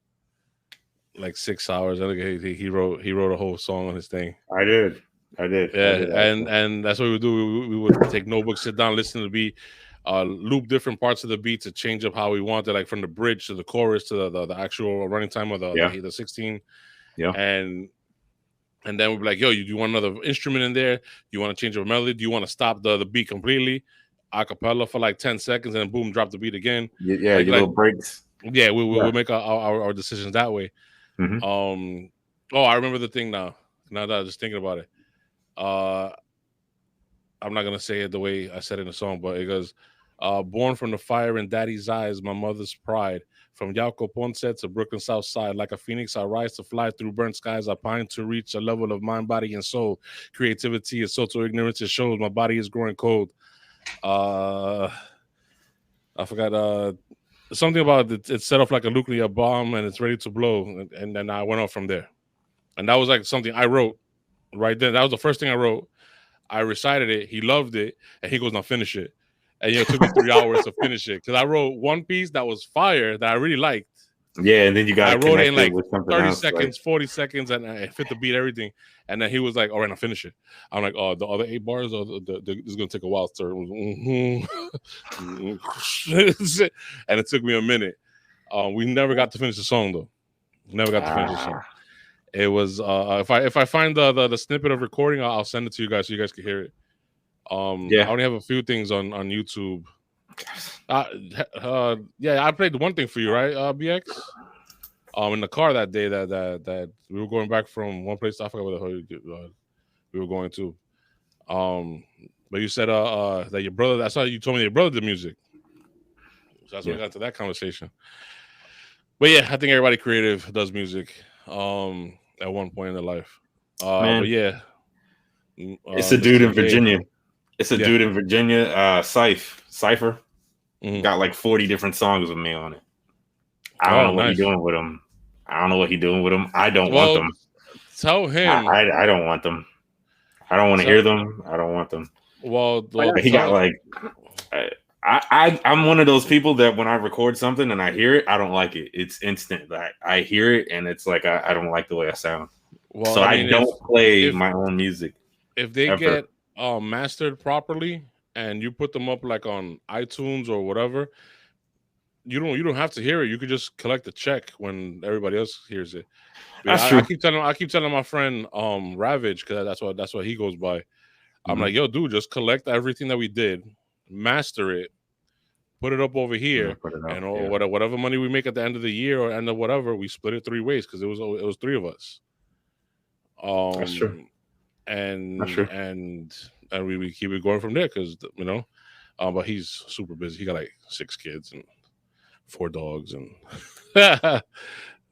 Like 6 hours. I think he wrote a whole song on his thing. I did. Yeah, and that's what we would do. We would take notebooks, sit down, listen to the beat, loop different parts of the beat to change up how we wanted, like from the bridge to the chorus to the actual running time of the 16. Yeah. And then we'd be like, yo, do you want another instrument in there? Do you want to change your melody? Do you want to stop the beat completely? A cappella for like 10 seconds and then boom, drop the beat again. Yeah, like, little breaks. Yeah, we'll make our decisions that way. Mm-hmm. I remember the thing now. Now that I'm just thinking about it. I'm not gonna say it the way I said it in the song, but it goes, born from the fire in daddy's eyes, my mother's pride. From Yauco Ponce to Brooklyn South Side, like a phoenix, I rise to fly through burnt skies. I pine to reach a level of mind, body, and soul. Creativity is total ignorance. It shows my body is growing cold. I forgot something about it's set off like a nuclear bomb and it's ready to blow. And then I went off from there. And that was like something I wrote right then. That was the first thing I wrote. I recited it. He loved it. And he goes, now finish it. And it took me 3 hours to finish it. Because I wrote one piece that was fire that I really liked. Yeah, and then I wrote it in like 30 else, seconds, 40 seconds, and I fit the beat, everything. And then he was like, all right, now finish it. I'm like, oh, the other 8 bars, this is going to take a while, sir. And it took me a minute. We never got to finish the song, though. Never got to finish the song. It was, if I find the snippet of recording, I'll send it to you guys so you guys can hear it. I only have a few things on YouTube. I played one thing for you, right, BX? In the car that day that we were going back from one place. I forgot where the hell we were going to. But you said that your brother. That's how you told me your brother did music. So that's when we got to that conversation. But yeah, I think everybody creative does music at one point in their life. But yeah, it's a dude in Virginia. Dude in Virginia, Cypher. Mm-hmm. Got like 40 different songs with me on it. I don't know what he's doing with them. I don't want them. Tell him. I don't want them. I don't want to hear them. I don't want them. Well he got like. I'm one of those people that when I record something and I hear it, I don't like it. It's instant. I hear it and it's like I don't like the way I sound. Well, so I don't play my own music. If they get mastered properly and you put them up like on iTunes or whatever, you don't have to hear it. You could just collect the check when everybody else hears it. But That's yeah, true. I keep telling my friend Ravage, because that's what he goes by. I'm like, yo, dude, just collect everything that we did, master it, put it up over here, Put it up, and yeah. whatever money we make at the end of the year or end of whatever, we split it 3 ways, because it was three of us. That's true. And That's true. and we keep it going from there, because but he's super busy. He got like 6 kids and 4 dogs, and I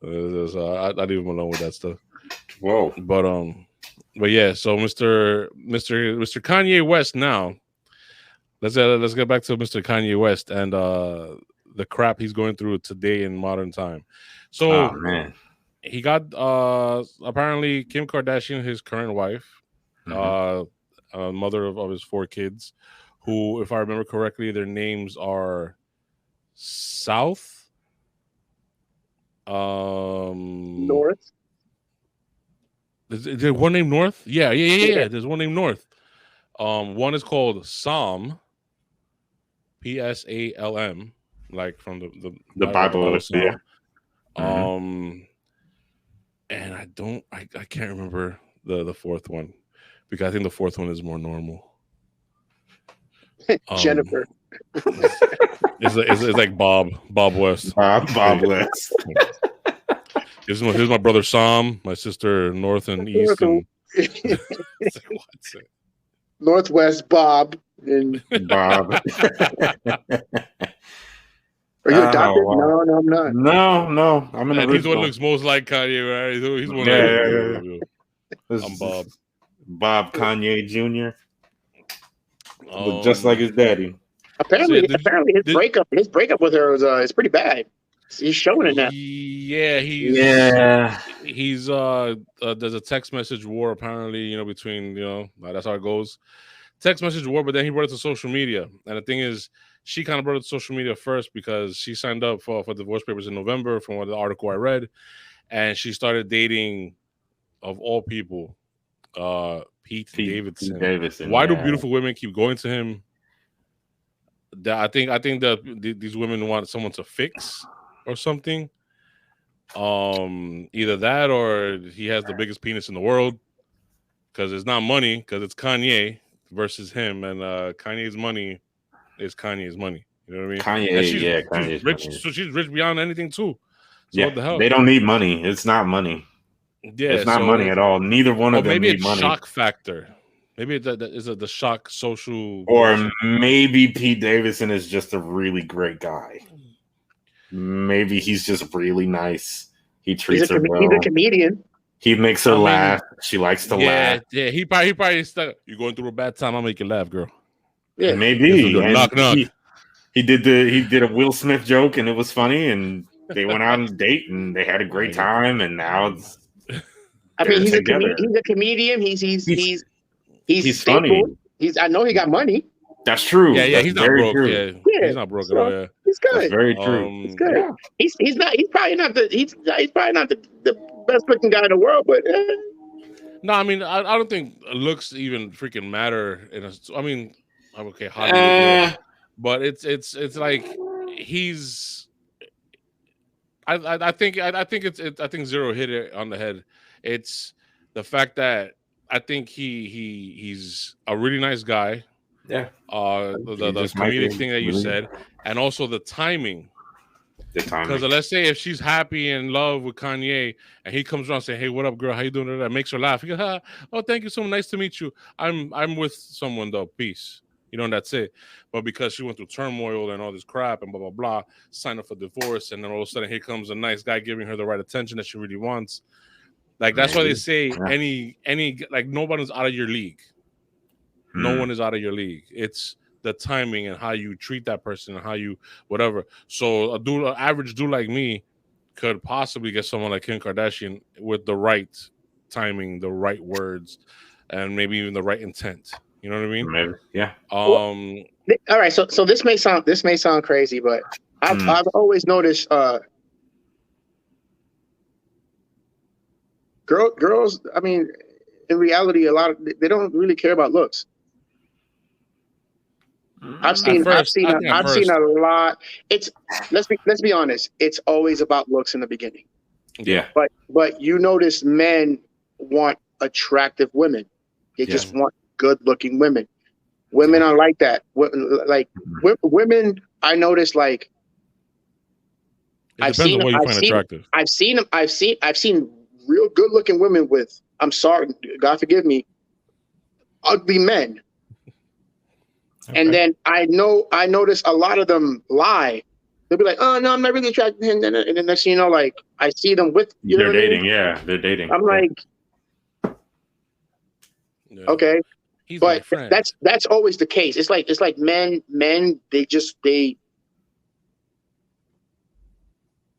leave him alone with that stuff. Whoa. But yeah, so Mr. Kanye West now. Let's get back to Mr. Kanye West and the crap he's going through today in modern time. So Oh man. he got apparently Kim Kardashian, his current wife, mother of his 4 kids, who, if I remember correctly, their names are North. Is there one named North? Yeah. There's one named North. One is called Psalm, Psalm, like from The Bible, Psalm. yeah. And I can't remember the 4th one, because I think the 4th one is more normal. Jennifer. It's like Bob West. Bob West. Here's my brother Sam, my sister North and East, and what's it? Northwest Bob and Bob. Are you adopted? Wow. No, I'm not. No. I'm an And he's the one original. who looks most like Kanye, right? He's one. Yeah. I'm Bob. Bob Kanye Jr. Look just like his daddy. Apparently, his breakup with her is pretty bad. He's showing it now. Yeah, he's there's a text message war apparently, between that's how it goes. Text message war, but then he brought it to social media. And the thing is, she kind of brought it to social media first, because she signed up for divorce papers in November, from what the article I read, and she started dating, of all people, Pete Davidson. Why do beautiful women keep going to him? I think that these women want someone to fix or something. Either that, or he has the biggest penis in the world, because it's not money, because it's Kanye versus him, and Kanye's money is Kanye's money. You know what I mean? Kanye's rich, money. so she's rich beyond anything too. So what the hell? They don't need money. It's not money. Yeah, it's not money at all. Neither one of them maybe need money. Shock factor. Maybe that is the shock social. Or maybe Pete Davidson is just a really great guy. Maybe he's just really nice. He treats her well. He's a comedian. He makes her laugh. She likes to laugh. Yeah. He probably stuck. You're going through a bad time. I'll make you laugh, girl. Yeah, maybe. Knock. He did a Will Smith joke, and it was funny, and they went out on a date, and they had a great time, and now it's. He's a comedian. He's funny. I know he got money. That's true. Yeah, he's not broke. True. Yeah, he's not broke at all. Yeah, he's good. That's very true. He's good. Yeah. He's probably not the best looking guy in the world, but. No, I mean, I don't think looks even freaking matter. I'm okay, Hollywood, but it's like he's. I think Zero hit it on the head. It's the fact that I think he's a really nice guy. Yeah. The comedic thing that you said, and also the timing. Because let's say if she's happy and in love with Kanye, and he comes around saying, "Hey, what up, girl? How you doing?" That makes her laugh. He goes, "Oh, thank you, so nice to meet you. I'm with someone though. Peace." And that's it. But because she went through turmoil and all this crap and blah blah blah, signed up for divorce, and then all of a sudden here comes a nice guy giving her the right attention that she really wants. Like that's why they say any like nobody's out of your league. No one is out of your league. It's the timing and how you treat that person and how you whatever. So an average dude like me could possibly get someone like Kim Kardashian with the right timing, the right words, and maybe even the right intent. You know what I mean? Maybe. Yeah. All right. So this may sound crazy, but I've always noticed girls. I mean, in reality, they don't really care about looks. I've At seen first, I think at I've seen first, a lot. It's let's be honest. It's always about looks in the beginning. Yeah. But you notice men want attractive women. They Yes. just want good looking women. Women are like that. Like women, I noticed. Like it depends on what you find attractive. I've seen real good looking women with. I'm sorry, God forgive me. Ugly men. Okay. And then I notice a lot of them lie. They'll be like, "Oh no, I'm not really attracted to him." And then next thing you know, like I see them with They're dating. Yeah, they're dating. I'm like, Yeah. okay, He's my but friend. that's always the case. It's like men they,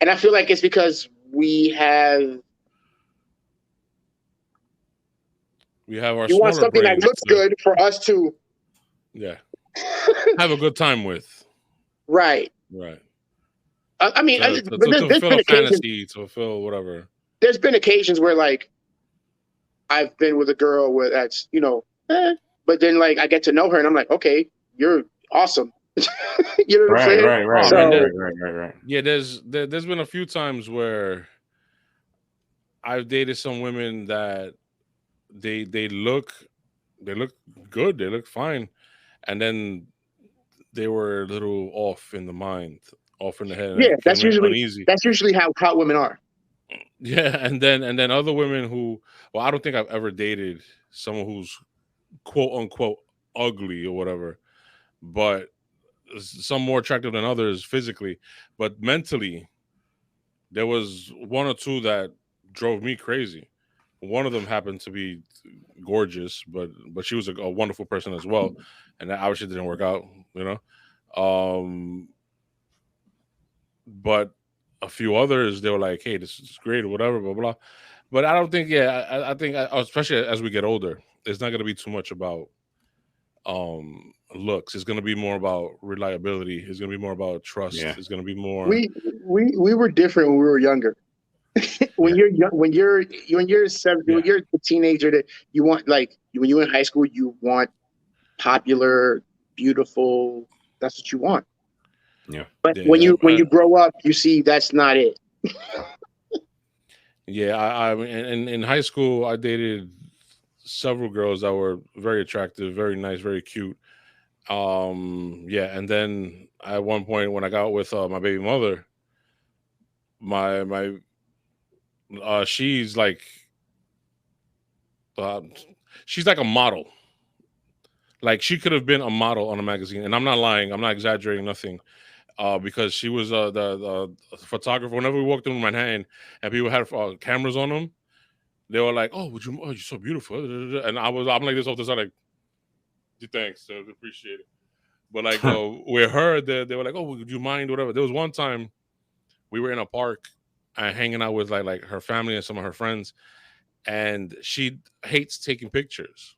and I feel like it's because we have our you want smaller something that brains looks to, good for us to have a good time with. right. I mean, To but there's fulfill been a occasions. fantasy, to fulfill whatever. There's been occasions where like I've been with a girl where that's but then like I get to know her and I'm like, okay, you're awesome. You know what I'm saying? Right. So- Right. Yeah, there's been a few times where I've dated some women that they look good, they look fine, and then they were a little off in the mind, off in the head, and Yeah, it kept me uneasy. that's usually how hot women are. Yeah, and then other women who, well, I don't think I've ever dated someone who's quote unquote ugly or whatever, but some more attractive than others physically, but mentally, there was one or two that drove me crazy. One of them happened to be gorgeous, but she was a wonderful person as well, and that obviously didn't work out, you know. But a few others, they were like, "Hey, this is great," or whatever, blah blah. But I don't think, I think, especially as we get older, it's not going to be too much about looks. It's going to be more about reliability. It's going to be more about trust. Yeah. It's going to be more. We were different when we were younger. When you're young, when you're 7, when you're a teenager, that you want like when you're in high school, you want popular, beautiful. That's what you want. Yeah. But Yeah, when you grow up, you see that's not it. Yeah, I mean, in high school, I dated several girls that were very attractive, very nice, very cute. Yeah, and then at one point when I got with my baby mother, my she's like uh, she's like a model. Like she could have been a model on a magazine, and I'm not lying. I'm not exaggerating nothing. Because she was the photographer. Whenever we walked in with Manhattan and people had cameras on them, they were like, "Oh, you're so beautiful," and I'm like this all the time, like, "Thanks, I appreciate it." But like with her, they were like, "Oh, would you mind?" Whatever. There was one time we were in a park and hanging out with like her family and some of her friends, and she hates taking pictures.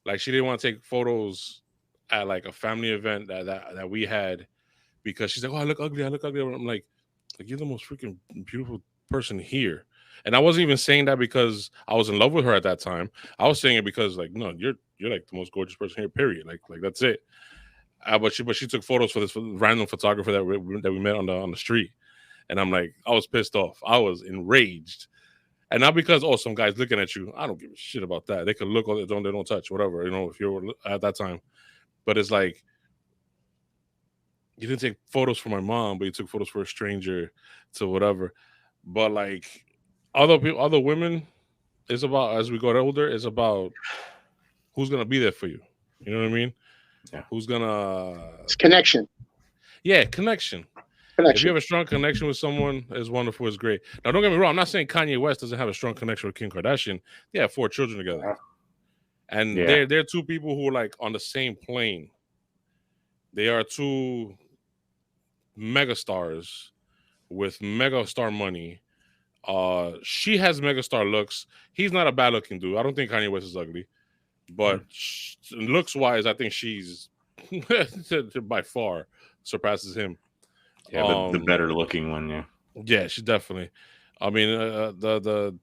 Like she didn't want to take photos at like a family event that we had, because she's like, "Oh, I look ugly. I look ugly." I'm like, you're the most freaking beautiful person here. And I wasn't even saying that because I was in love with her at that time. I was saying it because, like, no, you're like the most gorgeous person here. Period. Like that's it. But she took photos for this random photographer that we met on the street, and I'm like, I was pissed off. I was enraged, and not because some guy's looking at you. I don't give a shit about that. They can look all they don't touch, whatever. You know, if you're at that time, but it's like, you didn't take photos for my mom, but you took photos for a stranger, to whatever. But like other people, other women, it's about, as we got older, it's about who's gonna be there for you. You know what I mean? Yeah. Who's gonna? It's connection. Yeah, connection. If you have a strong connection with someone, it's wonderful. It's great. Now, don't get me wrong. I'm not saying Kanye West doesn't have a strong connection with Kim Kardashian. They have 4 children together, and they're two people who are like on the same plane. They are 2 megastars with megastar money. She has megastar looks. He's not a bad looking dude. I don't think Kanye West is ugly, but looks wise, I think she's by far surpasses him. Yeah, the better looking one. Yeah. Yeah, she definitely. I mean, the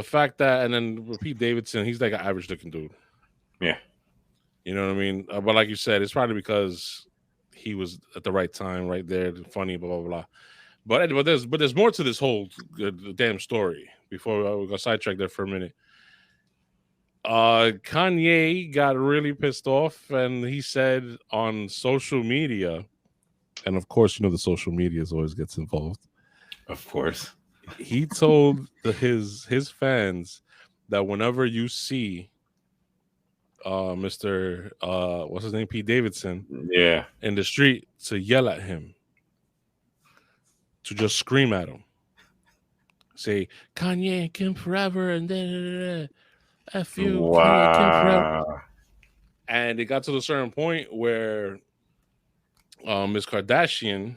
fact that, and then Pete Davidson, he's like an average looking dude. Yeah. You know what I mean? But like you said, it's probably because he was at the right time, right there, funny, blah blah blah. But there's more to this whole damn story. Before we go sidetrack there for a minute, Kanye got really pissed off, and he said on social media, and of course, the social media always gets involved. Of course. He told his fans that whenever you see Mr. What's his name, Pete Davidson, Yeah. in the street, to yell at him, to just scream at him, say Kanye and Kim forever, and then F you, Kanye and Kim forever. Wow. And it got to a certain point where Miss Kardashian,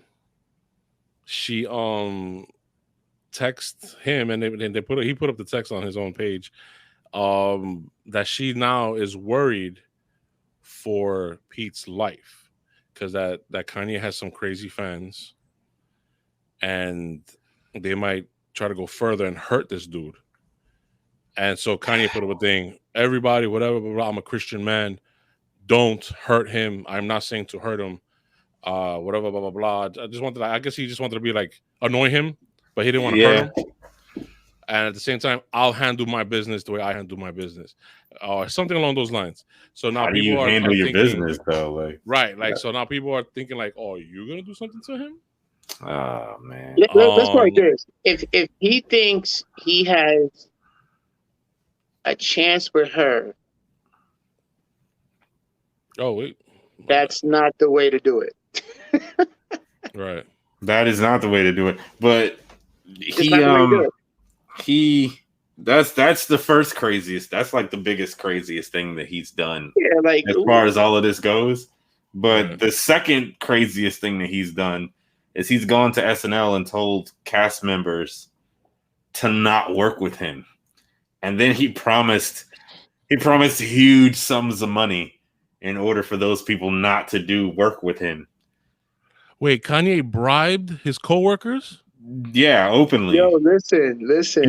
she text him, and he put up the text on his own page, that she now is worried for Pete's life, because that Kanye has some crazy fans, and they might try to go further and hurt this dude. And so Kanye put up a thing, everybody, whatever, blah, blah, I'm a Christian man, don't hurt him. I'm not saying to hurt him, whatever, blah blah blah. I guess he just wanted to be like annoy him, but he didn't want to hurt him. And at the same time, I'll handle my business the way I handle my business, or something along those lines. So now How do people you are handle your thinking, business though? Like, right? Like, so now people are thinking like, oh, you're gonna do something to him? oh man. Let's go like this. If he thinks he has a chance with her, Oh wait, that's not the way to do it. right. That is not the way to do it. But It's not the way to do it. that's the first craziest. That's like the biggest craziest thing that he's done. Yeah, like As far as all of this goes. But Right. the second craziest thing that he's done is he's gone to SNL and told cast members to not work with him. And then he promised huge sums of money in order for those people not to do work with him. Wait, Kanye bribed his coworkers? Yeah, openly. yo, listen.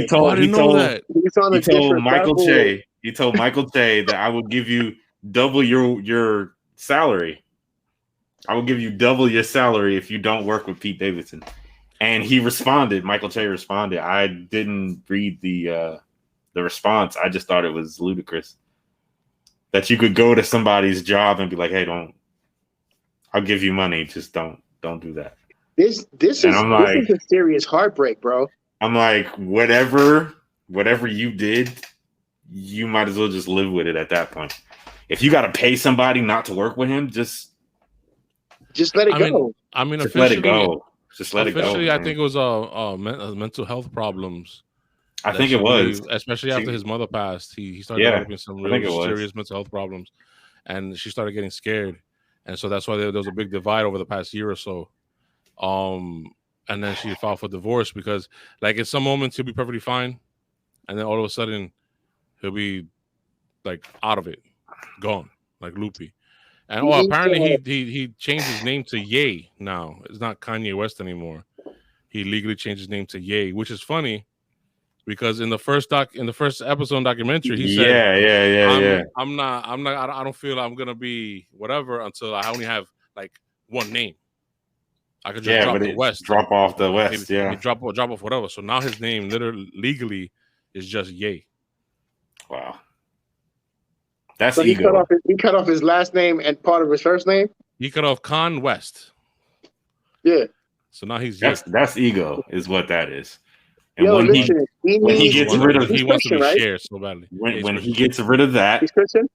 He told, I didn't know that. He's on he a told different Michael level. Che. He told Michael Che that I will give you double your salary. I will give you double your salary if you don't work with Pete Davidson. And he responded. Michael Che responded. I didn't read the response. I just thought it was ludicrous that you could go to somebody's job and be like, "Hey, I'll give you money. Just don't do that." This is a serious heartbreak, bro. I'm like, whatever you did, you might as well just live with it at that point. If you got to pay somebody not to work with him, just let it go. I mean, just let it go. Just let it go. Officially, I man. think it was mental health problems. I think it was, especially after his mother passed. He started Yeah, developing some I think it real was. serious mental health problems, and she started getting scared, and so that's why there was a big divide over the past year or so. And then she filed for divorce because, like, in some moments he'll be perfectly fine, and then all of a sudden he'll be like out of it, gone, like loopy. And apparently he changed his name to Ye now. It's not Kanye West anymore. He legally changed his name to Ye, which is funny because in the first episode documentary he said, yeah. I don't feel I'm gonna be whatever until I only have like one name. I could just drop the West, drop off the West, maybe drop off whatever. So now his name literally legally is just Ye. Wow. That's so ego. He cut off his last name and part of his first name. He cut off Con West. Yeah. So now he's that's ego, is what that is. And Yo, when listen, he gets rid of, he wants to be right? shared so badly. When he gets rid of that, he's Christian.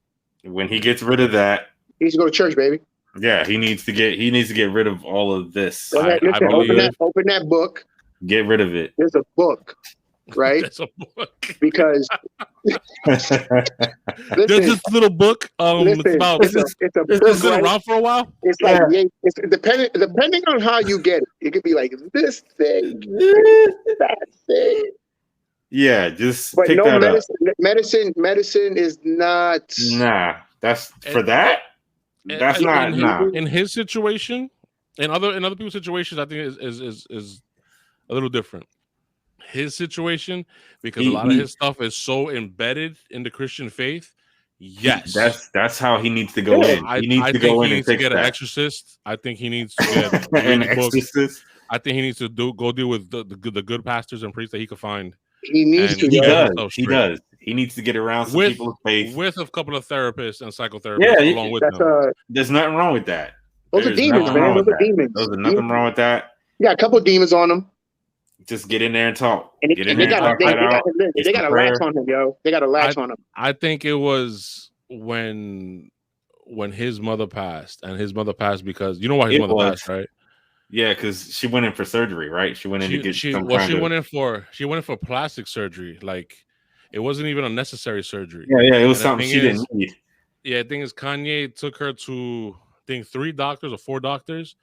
When he gets rid of that, he needs to go to church, baby. Yeah, he needs to get rid of all of this. Open that book. Get rid of it. There's a book, right? There's a book. Because there's this little book. It's been around for a while. It's like it's depending on how you get it. It could be like this thing, that thing. Yeah, just but pick no that medicine. up. Medicine is not. Nah, that's for that. That's not in his situation. In other people's situations, I think is a little different. His situation, because a lot of his stuff is so embedded in the Christian faith, Yes, That's how he needs to go in. I, He needs I to think go he in and needs to fix get an that. exorcist. I think he needs to get An read the book. exorcist. I think he needs to go deal with the good pastors and priests that he could find, He needs and to, He get yo. does. himself He straight. does. He needs to get around some With people of faith. with a couple of therapists and psychotherapists Yeah, along with That's them. There's nothing wrong with that. those are There's demons, nothing wrong man. Those with are that. demons. There's nothing wrong with that. You got a couple of demons on them, Just get in there and talk. and Get in they there and got talk that out. they got a latch on him, yo. They got a latch on him. I think it was when his mother passed, and his mother passed because you know why his mother passed, right? Yeah, because she went in for surgery, right? She went in to get She some went in for plastic surgery. Like it wasn't even a necessary surgery. Yeah, it was And something she didn't need. Yeah, the thing is, Kanye took her to I think 3 doctors or 4 doctors.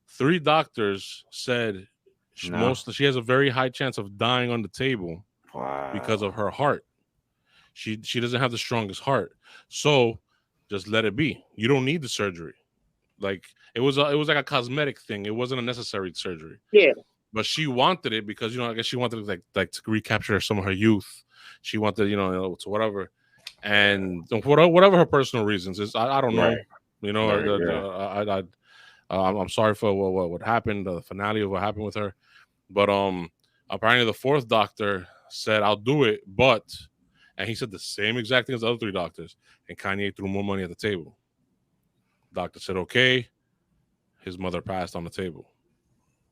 3 doctors said she has a very high chance of dying on the table because of her heart. She doesn't have the strongest heart, so just let it be. You don't need the surgery. Like it was like a cosmetic thing. It wasn't a necessary surgery. Yeah, but she wanted it because I guess she wanted like to recapture some of her youth. She wanted to whatever, and whatever her personal reasons is. I don't know. Right. I'm sorry for what happened. The finale of what happened with her, but apparently the 4th doctor said I'll do it, and he said the same exact thing as the other 3 doctors, and Kanye threw more money at the table. Doctor said okay. His mother passed on the table.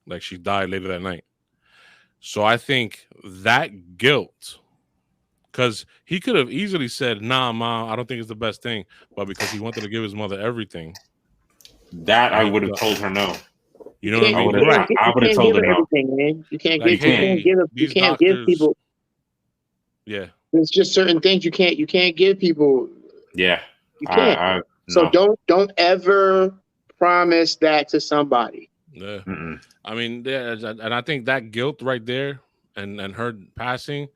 Like she died later that night. So I think that guilt, because he could have easily said, nah, Ma, I don't think it's the best thing. But because he wanted to give his mother everything. That I would have told her no. You know what I mean? I would have told her no. Everything, man. You can't Like, give people. Yeah. There's just certain things you can't give people. Yeah. You can't. So don't ever promise that to somebody. Yeah. I mean, and I think that guilt right there and her passing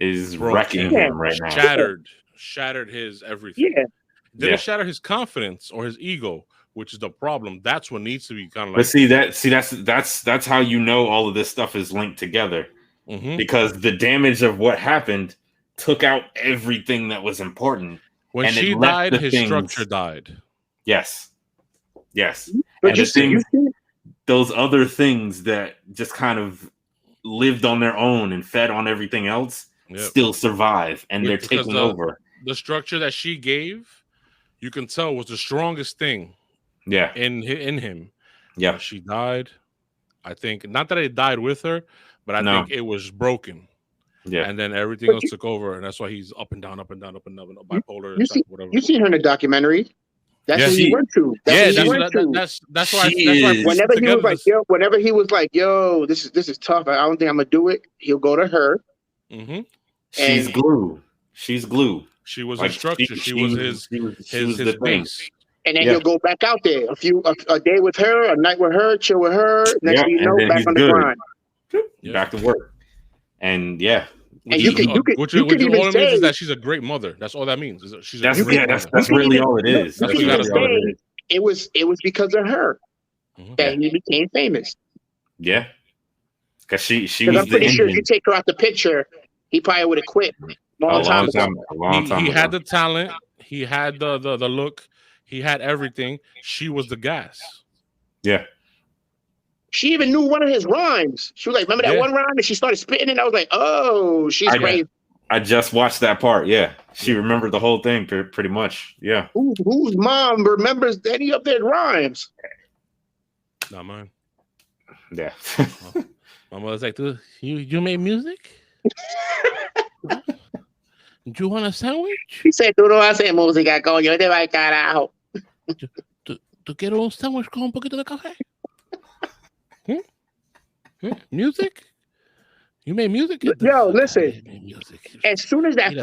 is wrecking him right now. Shattered his everything. Yeah. Didn't shatter his confidence or his ego, which is the problem. That's what needs to be kind of like. But that's how you know all of this stuff is linked together. Because the damage of what happened took out everything that was important. When she died, his structure died. Yes. But and those other things that just kind of lived on their own and fed on everything else still survive, and they're taking over. The structure that she gave, you can tell, was the strongest thing. Yeah. In him. Yeah. When she died, I think not that it died with her, but I think it was broken. Yeah. And then everything else took over, and that's why he's up and down, bipolar. Whatever. You seen her in the documentary? That's what he went to. That's why. Whenever he was like, "Yo, this is tough. I don't think I'm gonna do it." He'll go to her. She's glue. She's glue. She was a structure. She was his base. And then he'll go back out there a day with her, a night with her, chill with her. Next thing you know, back on the grind. Back to work. And and you can all it means is that she's a great mother. That's all that means. That's really all it is. That's really all it is. It was because of her that he became famous. Yeah, because she was. I'm pretty sure if you take her out the picture, he probably would have quit a long time ago. He had the talent. He had the look. He had everything. She was the gas. Yeah. She even knew one of his rhymes. She was like, remember that one rhyme? And she started spitting it. I was like, oh, she's crazy. I just watched that part. Yeah. She remembered the whole thing pretty much. Yeah. Whose mom remembers any of their rhymes? Not mine. Yeah. My mother's like, you made music? Do you want a sandwich? She said, tú no haces música, coño. Te va al carajo. ¿Tú quieres un sándwich con un poquito de café? Music? You made music? Yo, listen. As soon as that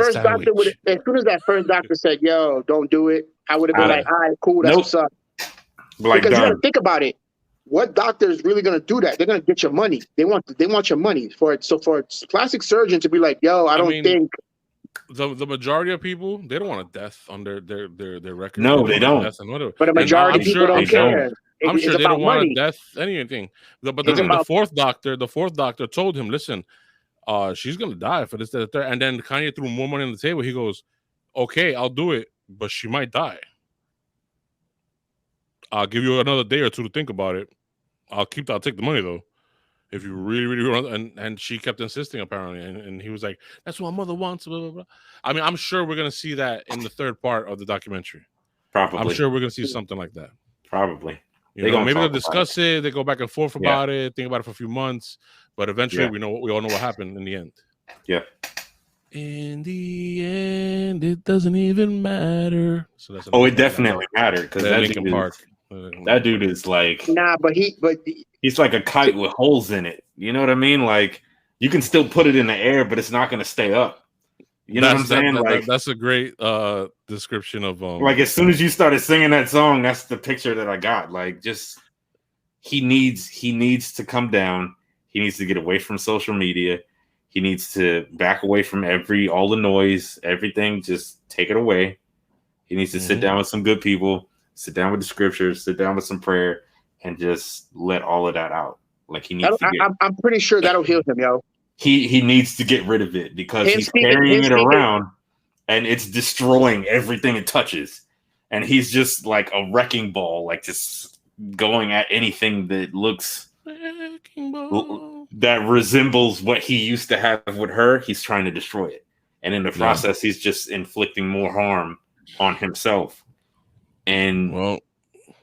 first doctor said, "Yo, don't do it," I would have been like, "All right, cool, that's what's up." Because you gotta think about it. What doctor is really gonna do that? They're gonna get your money. They want your money for it. So for a plastic surgeon to be like, "Yo, I don't think." The majority of people, they don't want a death on their record. No, they don't. But a majority of people don't care. I'm sure they don't want a death, anything. But the fourth doctor told him, listen, she's gonna die for this, that, and then Kanye threw more money on the table. He goes, okay, I'll do it, but she might die. I'll give you another day or two to think about it. I'll take the money though. If you really, really want, and she kept insisting apparently, and he was like, "That's what my mother wants." Blah, blah, blah. I mean, I'm sure we're gonna see that in the third part of the documentary. Probably. I'm sure we're gonna see something like that. Probably. You know, maybe they'll discuss it. They go back and forth about it, think about it for a few months, but eventually we all know what happened in the end. Yeah. In the end, it doesn't even matter. So that's it definitely mattered because that dude is like he's like a kite with holes in it. You know what I mean? Like you can still put it in the air, but it's not going to stay up. You know what I'm saying? That's a great description of like as soon as you started singing that song, that's the picture that I got. Like just he needs to come down. He needs to get away from social media. He needs to back away from all the noise, everything. Just take it away. He needs to sit down with some good people, sit down with the scriptures, sit down with some prayer, and just let all of that out. Like he needs to I'm pretty sure that'll heal him, yo. He needs to get rid of it because he's carrying it around and it's destroying everything it touches. And he's just like a wrecking ball, like just going at anything that looks that resembles what he used to have with her. He's trying to destroy it. And in the process, he's just inflicting more harm on himself. And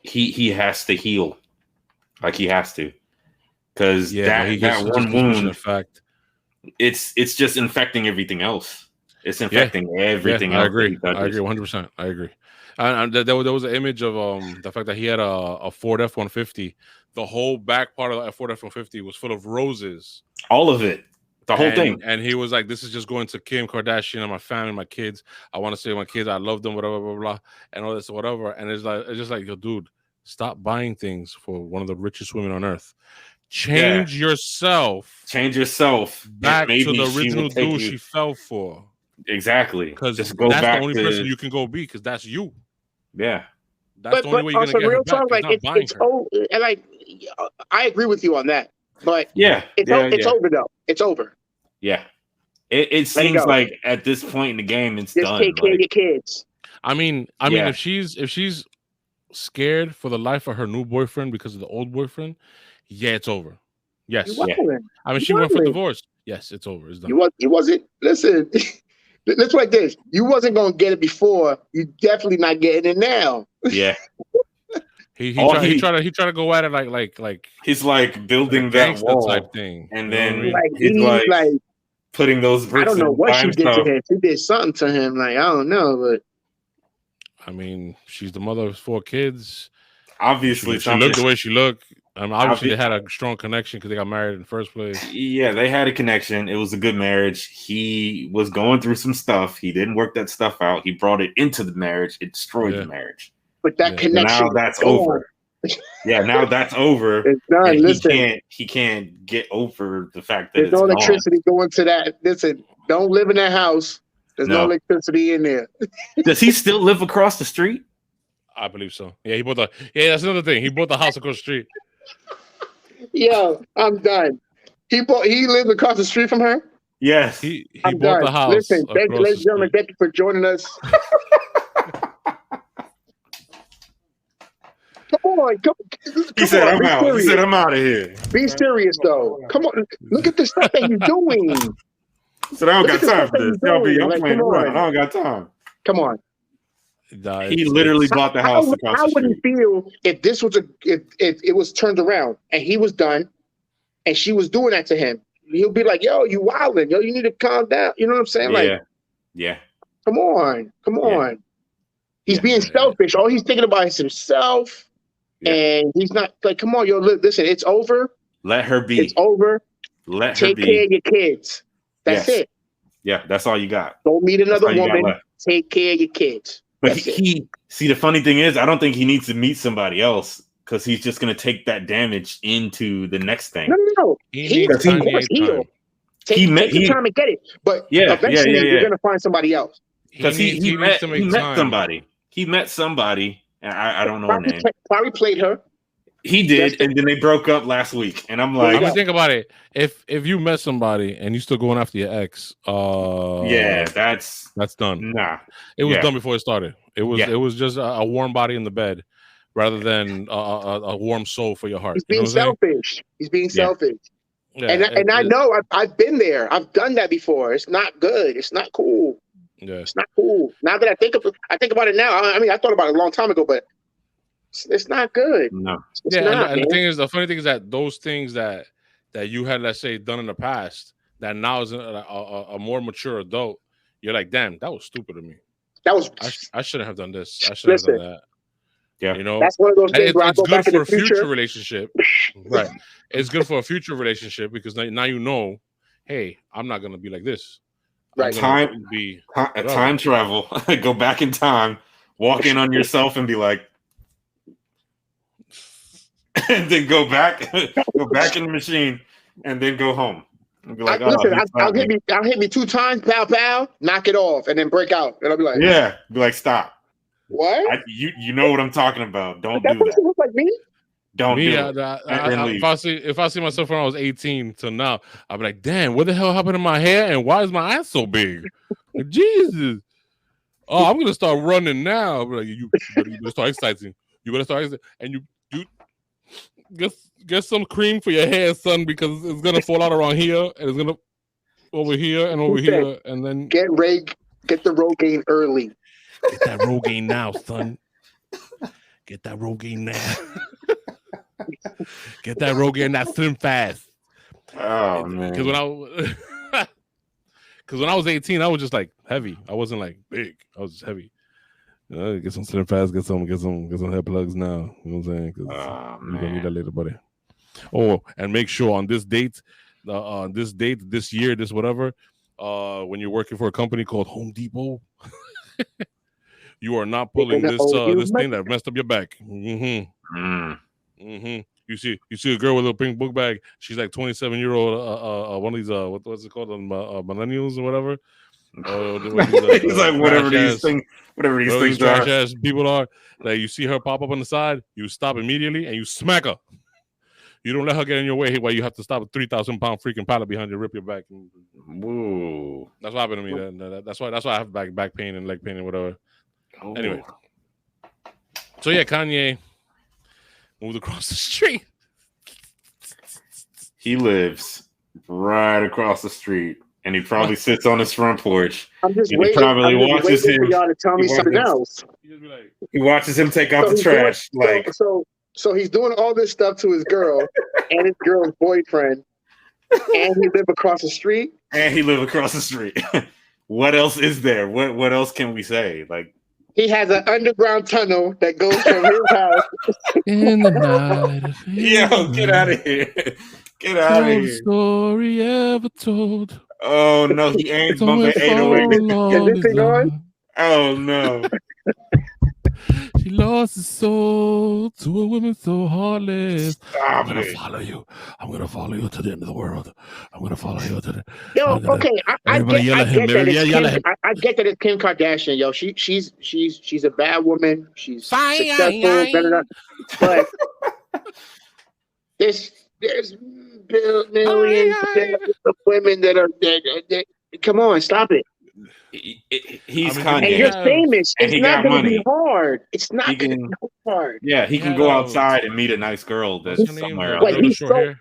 he has to heal. Like he has to. Because that one wound, it's just infecting everything else. It's infecting everything else. I agree 100%. I agree. And there was an image of the fact that he had a Ford F-150. The whole back part of that Ford F-150 was full of roses. All of it. The whole thing. And he was like, this is just going to Kim Kardashian and my family, my kids. I want to say my kids, I love them, whatever, blah, blah, blah, and all this, whatever. And it's just like, yo, dude, stop buying things for one of the richest women on earth. Change yourself. Change yourself. Back to the original dude she fell for. Exactly. Because that's the only person you can go be, because that's you. Yeah. That's the only way you're going to get her back. Like, it's old, and like, I agree with you on that. But it's over, though. It's over. Yeah. It seems like at this point in the game, it's done. Take care of your kids. I mean, if she's scared for the life of her new boyfriend because of the old boyfriend, it's over. Yes. I mean, she went for divorce. Yes, it's over. It's done. You wasn't. Listen, let's like this. You wasn't gonna get it before. You definitely not getting it now. Yeah. He tried to go at it like he's like building that wall type thing, and then he's like putting those bricks. I don't know what she did to him. She did something to him. Like I don't know, but I mean, she's the mother of 4 kids. Obviously, she looked the way she looked. I mean, obviously, they had a strong connection because they got married in the first place. Yeah, they had a connection. It was a good marriage. He was going through some stuff. He didn't work that stuff out. He brought it into the marriage. It destroyed the marriage. But that connection, now that's over. Yeah, now that's over. It's done. Listen, he can't get over the fact that there's no electricity going to that. Listen, don't live in that house. There's no electricity in there. Does he still live across the street? I believe so. Yeah, he bought that's another thing. He bought the house across the street. Yo, I'm done. He lived across the street from her? Yes. He bought the house. Listen, ladies and gentlemen, thank you for joining us. Come on. He said, I'm out. He said, I'm out of here. Be serious, though. Come on. Look at the stuff that he's doing. He said, I don't got time for this. I'm playing around. I don't got time. Come on. He literally bought the house across the street. How would he feel if this was if it was turned around and he was done and she was doing that to him? He'll be like, yo, you wilding. Yo, you need to calm down. You know what I'm saying? Yeah. Come on. He's being selfish. All he's thinking about is himself. Yeah. And he's not like, come on, yo, listen, it's over. Let her be. It's over. Take care of your kids. That's it. Yeah, that's all you got. Don't meet another woman. Take care of your kids. But he see, the funny thing is, I don't think he needs to meet somebody else because he's just going to take that damage into the next thing. No. He needs to heal. Take your time and get it. But eventually you're going to find somebody else. Because he met somebody. He met somebody, and I don't know her name. Probably played her. He did, and then they broke up last week, and I'm I like, mean, think about it. If you met somebody and you still going after your ex, yeah, that's done. nah. It was Yeah. done before it started. It was Yeah. it was just a warm body in the bed, rather than a warm soul for your heart. He's You know being what I'm saying? selfish. He's being Yeah. selfish. Yeah, And I know I've been there. I've done that before. It's not good. It's not cool. yeah. It's not cool. Now that I think about it now. I mean, I thought about it a long time ago, but it's not good. No. It's Yeah, not, and man. the funny thing is that those things that you had, let's say, done in the past, that now is a more mature adult, you're like, damn, that was stupid of me. That was. I shouldn't have done this. I shouldn't have Listen, done that. Yeah. You know, that's one of those and things where I it's go good back in for the a future future. relationship, right? It's good for a future relationship because now you know, hey, I'm not gonna be like this. Right. I'm be Time travel. Go back in time, walk in on yourself, and be like, and then go back in the machine, and then go home. And be like, Listen, I'll hit me 2 times, pow pow, knock it off, and then break out, and I'll be like, yeah, be like, stop. what? You know what I'm talking about. Don't That do person that. look like me? Don't me. do it. And leave. If I see myself when I was 18 to now, I'll be like, damn, what the hell happened to my hair and why is my ass so big? Jesus. Oh, I'm gonna start running now. I'll be like, you better start exercising. You better start exercising, and you get some cream for your hair, son, because it's gonna fall out around here and it's gonna over here and over here, and then get the Rogaine early. Get that Rogaine now, son. Get that Rogaine now. Get that Rogaine that slim fast. Oh man. Because when I was 18, I was just like heavy. I wasn't like big. I was just heavy. Get some slim fast. Get some hair plugs now. You know what I'm saying? Because you're gonna need that later, buddy. Oh, and make sure on this date, this year, this whatever, when you're working for a company called Home Depot. You are not pulling this thing that messed up your back. Mm-hmm. You see a girl with a pink book bag. She's like 27-year-old. One of these what's it called? Millennials or whatever. He's like whatever these things trash are. ass people are. Like you see her pop up on the side, you stop immediately and you smack her. You don't let her get in your way while you have to stop a 3,000-pound freaking pallet behind you, rip your back. Whoa. That's what happened to me. That's why I have back pain and leg pain and whatever. Ooh. Anyway, so yeah, Kanye moved across the street. He lives right across the street, and he probably sits on his front porch. I'm just He waiting. probably I'm just watches waiting him. for y'all to tell me something else. He watches him take out the he's trash. So he's doing all this stuff to his girl and his girl's boyfriend, and he live across the street. What else is there? What else can we say? Like, he has an underground tunnel that goes from his house in the night. Yo, get out of here! Get out of here! Story ever told. Oh no, he ain't bumping 808. Is this thing on? Oh no. She lost his soul to a woman so heartless. Stop I'm gonna it. follow you. I'm gonna follow you to the end of the world. I'm gonna follow you to the. Yo, okay, I get that it's Kim Kardashian. Yo, she's a bad woman. She's successful, but there's millions of women that are dead. Come on, stop it. He's Kanye. And you're famous. And it's not going to be hard. It's not going to be hard. Yeah, he can go outside and meet a nice girl that's somewhere else. But he's so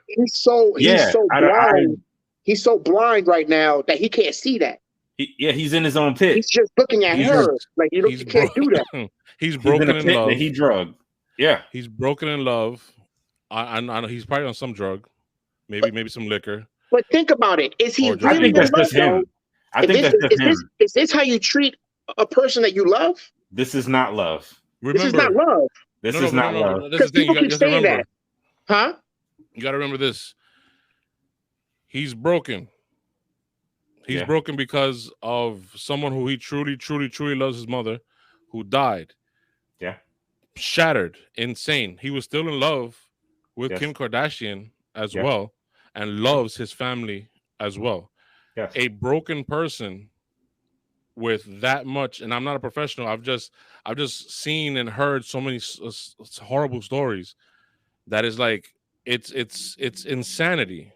blind. He's so blind right now that he can't see that. He's in his own pit. He's just looking at her. Like you can't do that. He's broken in love. He drugged. Yeah, he's broken in love. I know he's probably on some drug, maybe some liquor. But think about it. Is he? I think that's just him. I think that's just him. Is this how you treat a person that you love? This is not love. This is not love. This is not love. Because people keep saying that. Huh? You got to remember this. He's broken. He's broken because of someone who he truly, truly, truly loves, his mother, who died. Yeah. Shattered. Insane. He was still in love with Kim Kardashian as well, and loves his family as well. Yes. A broken person with that much, and I'm not a professional. I've just seen and heard so many horrible stories. that is like it's insanity.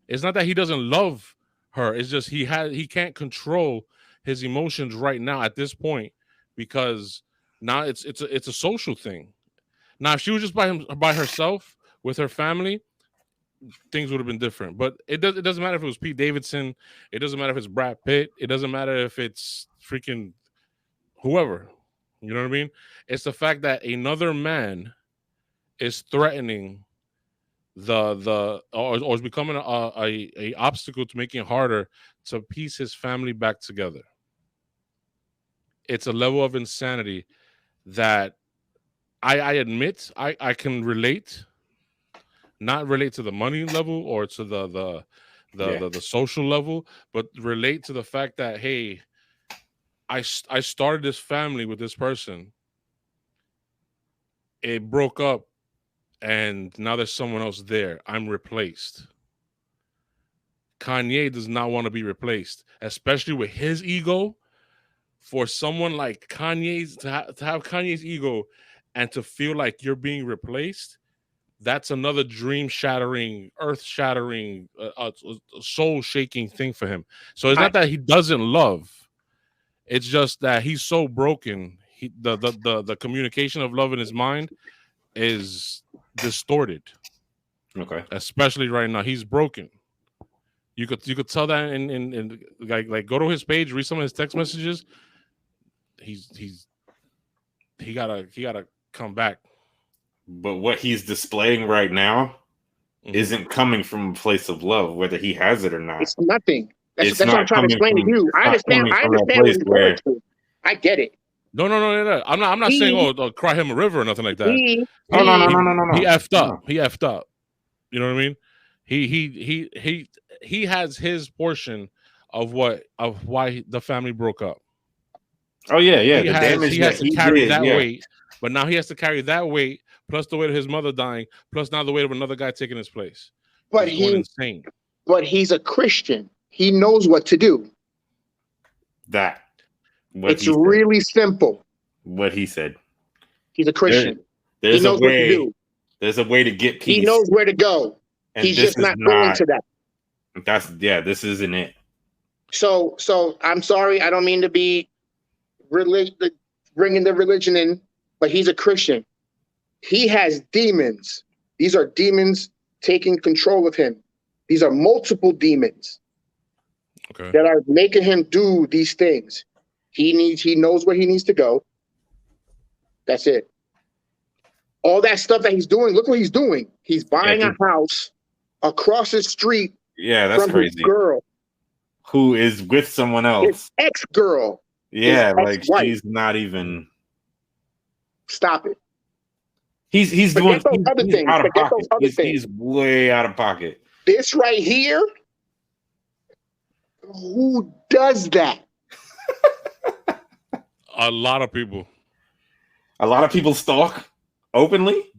It's not that he doesn't love her. It's just he can't control his emotions right now at this point because now it's a social thing. Now, if she was just by herself with her family, things would have been different. But it doesn't matter if it was Pete Davidson. It doesn't matter if it's Brad Pitt. It doesn't matter if it's freaking whoever. You know what I mean? It's the fact that another man is threatening or is becoming a obstacle to making it harder to piece his family back together. It's a level of insanity that I admit I can relate, not relate to the money level or to the social level, but relate to the fact that, hey, I started this family with this person. It broke up, and now there's someone else there. I'm replaced. Kanye does not want to be replaced, especially with his ego. For someone like Kanye's to have Kanye's ego and to feel like you're being replaced, that's another dream-shattering, earth-shattering, soul-shaking thing for him. So it's not that he doesn't love. It's just that he's so broken. The communication of love in his mind is distorted. Okay. Especially right now, he's broken. You could tell that in like go to his page, read some of his text messages. He gotta come back. But what he's displaying right now isn't coming from a place of love, whether he has it or not. It's nothing. That's It's what I'm trying to explain to you. I understand what you're going to. I get it. No. I'm not saying cry him a river or nothing like that. No. He effed up. He effed up. You know what I mean? He has his portion of why the family broke up. Oh yeah. He has to carry that weight, but now he has to carry that weight plus the weight of his mother dying, plus now the weight of another guy taking his place. But he's going insane. But he's a Christian. He knows what to do. It's really simple. What he said. He's a Christian. There's he knows what to do. There's a way to get peace. He knows where to go. He's just not going to that. This isn't it. So I'm sorry. I don't mean to be bringing the religion in, but he's a Christian. He has demons. These are demons taking control of him. These are multiple demons that are making him do these things. He knows where he needs to go. That's it. All that stuff that he's doing, look what he's doing. He's buying a house across the street. Yeah, that's from crazy. His girl, who is with someone else. His ex-girl. Yeah, like she's not even. Stop it. He's doing other things. Out of pocket. He's way out of pocket. This right here. Who does that? A lot of people. A lot of people stalk openly,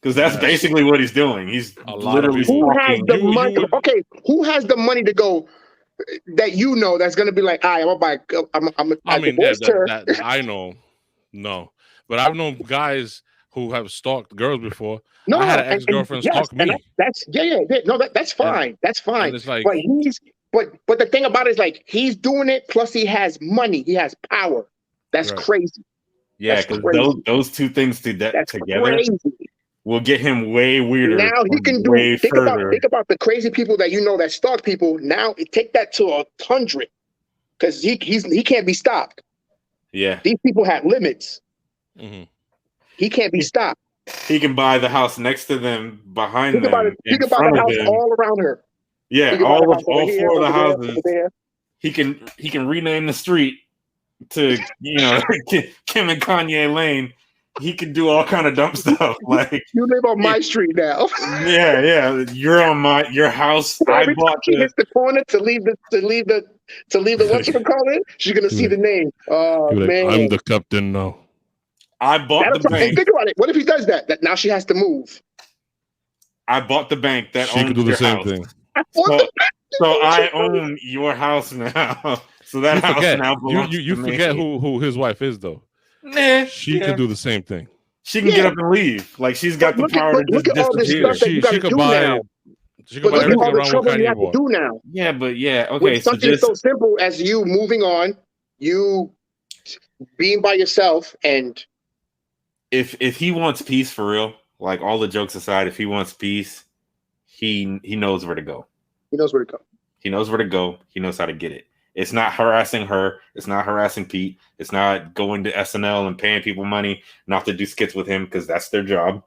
because that's basically what he's doing. He's literally who has the money? Okay, who has the money to go? That that's going to be like, I'm gonna buy. I mean, I know, no, but I've known guys who have stalked girls before. No, I had an ex-girlfriend stalk me. That's that's fine. That's fine. It's like, but the thing about it is like he's doing it. Plus, he has money. He has power. That's crazy. Yeah, because those two things together will get him way weirder. Now he can do. Think about the crazy people that that stalk people. Now take that to 100, because he can't be stopped. Yeah, these people have limits. Mm-hmm. He can't be stopped. He can buy the house next to them, behind them. He can buy the house all around her. Yeah, all four of the houses. He can rename the street to Kim and Kanye Lane. He can do all kind of dumb stuff. Like, you live on my street now. Yeah. You're on your house. So every time she hits the corner to leave the what you call it, she's gonna see the name. Oh man, I'm the captain now. I bought the bank. Think about it. What if he does that? That now she has to move. I bought the bank that she owns could do the same house. thing. So I own your house now. So that house now belongs you to me. forget who his wife is though. Nah, she can do the same thing. She can get up and leave. Like she's got the Look at- power to look just at all this disappear. stuff that you gotta could do buy. now. She could But buy look at everything all the around what trouble you Kanye have to bought. do now. Yeah, but yeah, okay. With So something just so simple as you moving on, you being by yourself, and if he wants peace for real, like all the jokes aside, if he wants peace, he knows where to go. he knows where to go. He knows where to go. He knows how to get it. It's not harassing her. It's not harassing Pete. It's not going to SNL and paying people money not to do skits with him because that's their job.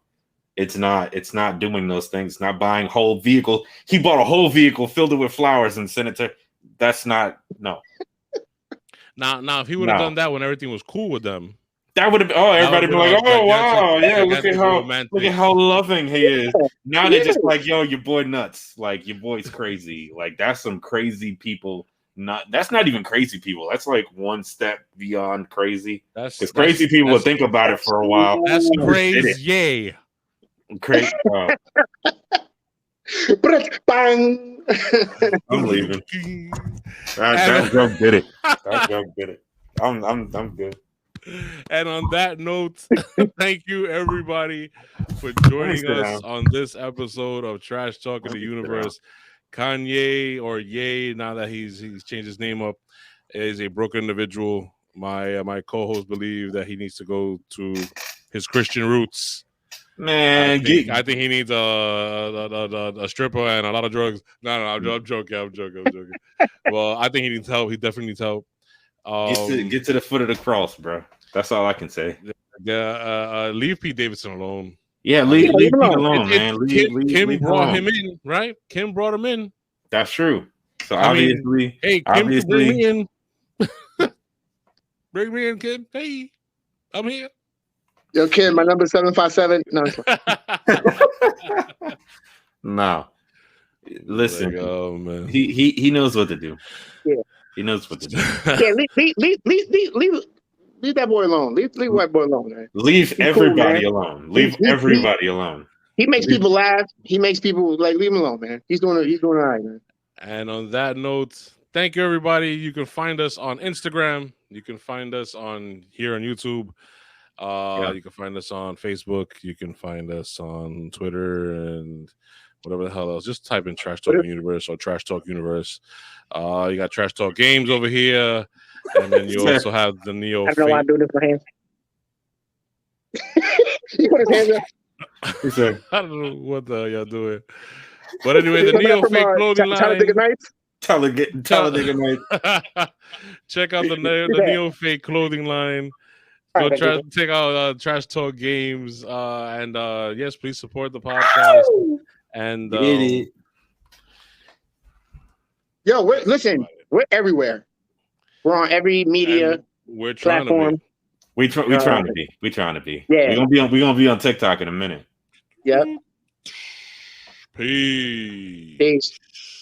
It's not doing those things. It's not buying whole vehicle. He bought a whole vehicle, filled it with flowers, and sent it to. That's not no. Now, if he would have done that when everything was cool with them, That would have been. Oh, everybody be like, oh wow, yeah. Look at how loving he is. Now they're just like, yo, your boy nuts. Like your boy's crazy. Like that's some crazy people. That's not even crazy people. That's like one step beyond crazy. Because crazy people will think about it for a while. That's crazy. Yay. Crazy. Bang! I'm leaving. That joke did it. That joke did it. I'm good. And on that note, thank you everybody for joining us on this episode of Trash Talking the Universe. Kanye, or Ye, now that he's changed his name up, is a broken individual. My co-host believe that he needs to go to his Christian roots. Man, I think he needs a stripper and a lot of drugs. No, I'm joking. Well, I think he needs help. He definitely needs help. Get to the foot of the cross, bro. That's all I can say. Leave Pete Davidson alone. Yeah, leave Pete alone, man. Kim brought him in, right? Kim brought him in. That's true. So obviously, Kim, bring me in. Bring me in, Kim. Hey, I'm here. Yo, Kim, my number 757. No. No. Listen, man. He knows what to do. Yeah, he knows what to do. Yeah, leave that boy alone. Leave white boy alone, man. Leave everybody alone. Leave everybody alone. He makes people laugh. He makes people like leave him alone, man. He's doing all right, man. And on that note, thank you everybody. You can find us on Instagram. You can find us here on YouTube. You can find us on Facebook. You can find us on Twitter and whatever the hell else. Just type in Trash Talking Universe or Trash Talk Universe. You got Trash Talk Games over here. And then you also have the Neo. I don't know why I'm doing this with hands. He put his hands up. He said, I don't know what the hell y'all doing. But anyway, the Neo Fake clothing line. Talladega Nights. Check out the Neo Fake clothing line. Go check out Trash Talk Games. And yes, please support the podcast. And yo, listen, we're everywhere. We're on every media we're trying platform. We're trying to be. We're trying to be. Yeah. We're gonna be on TikTok in a minute. Yep. Peace. Peace.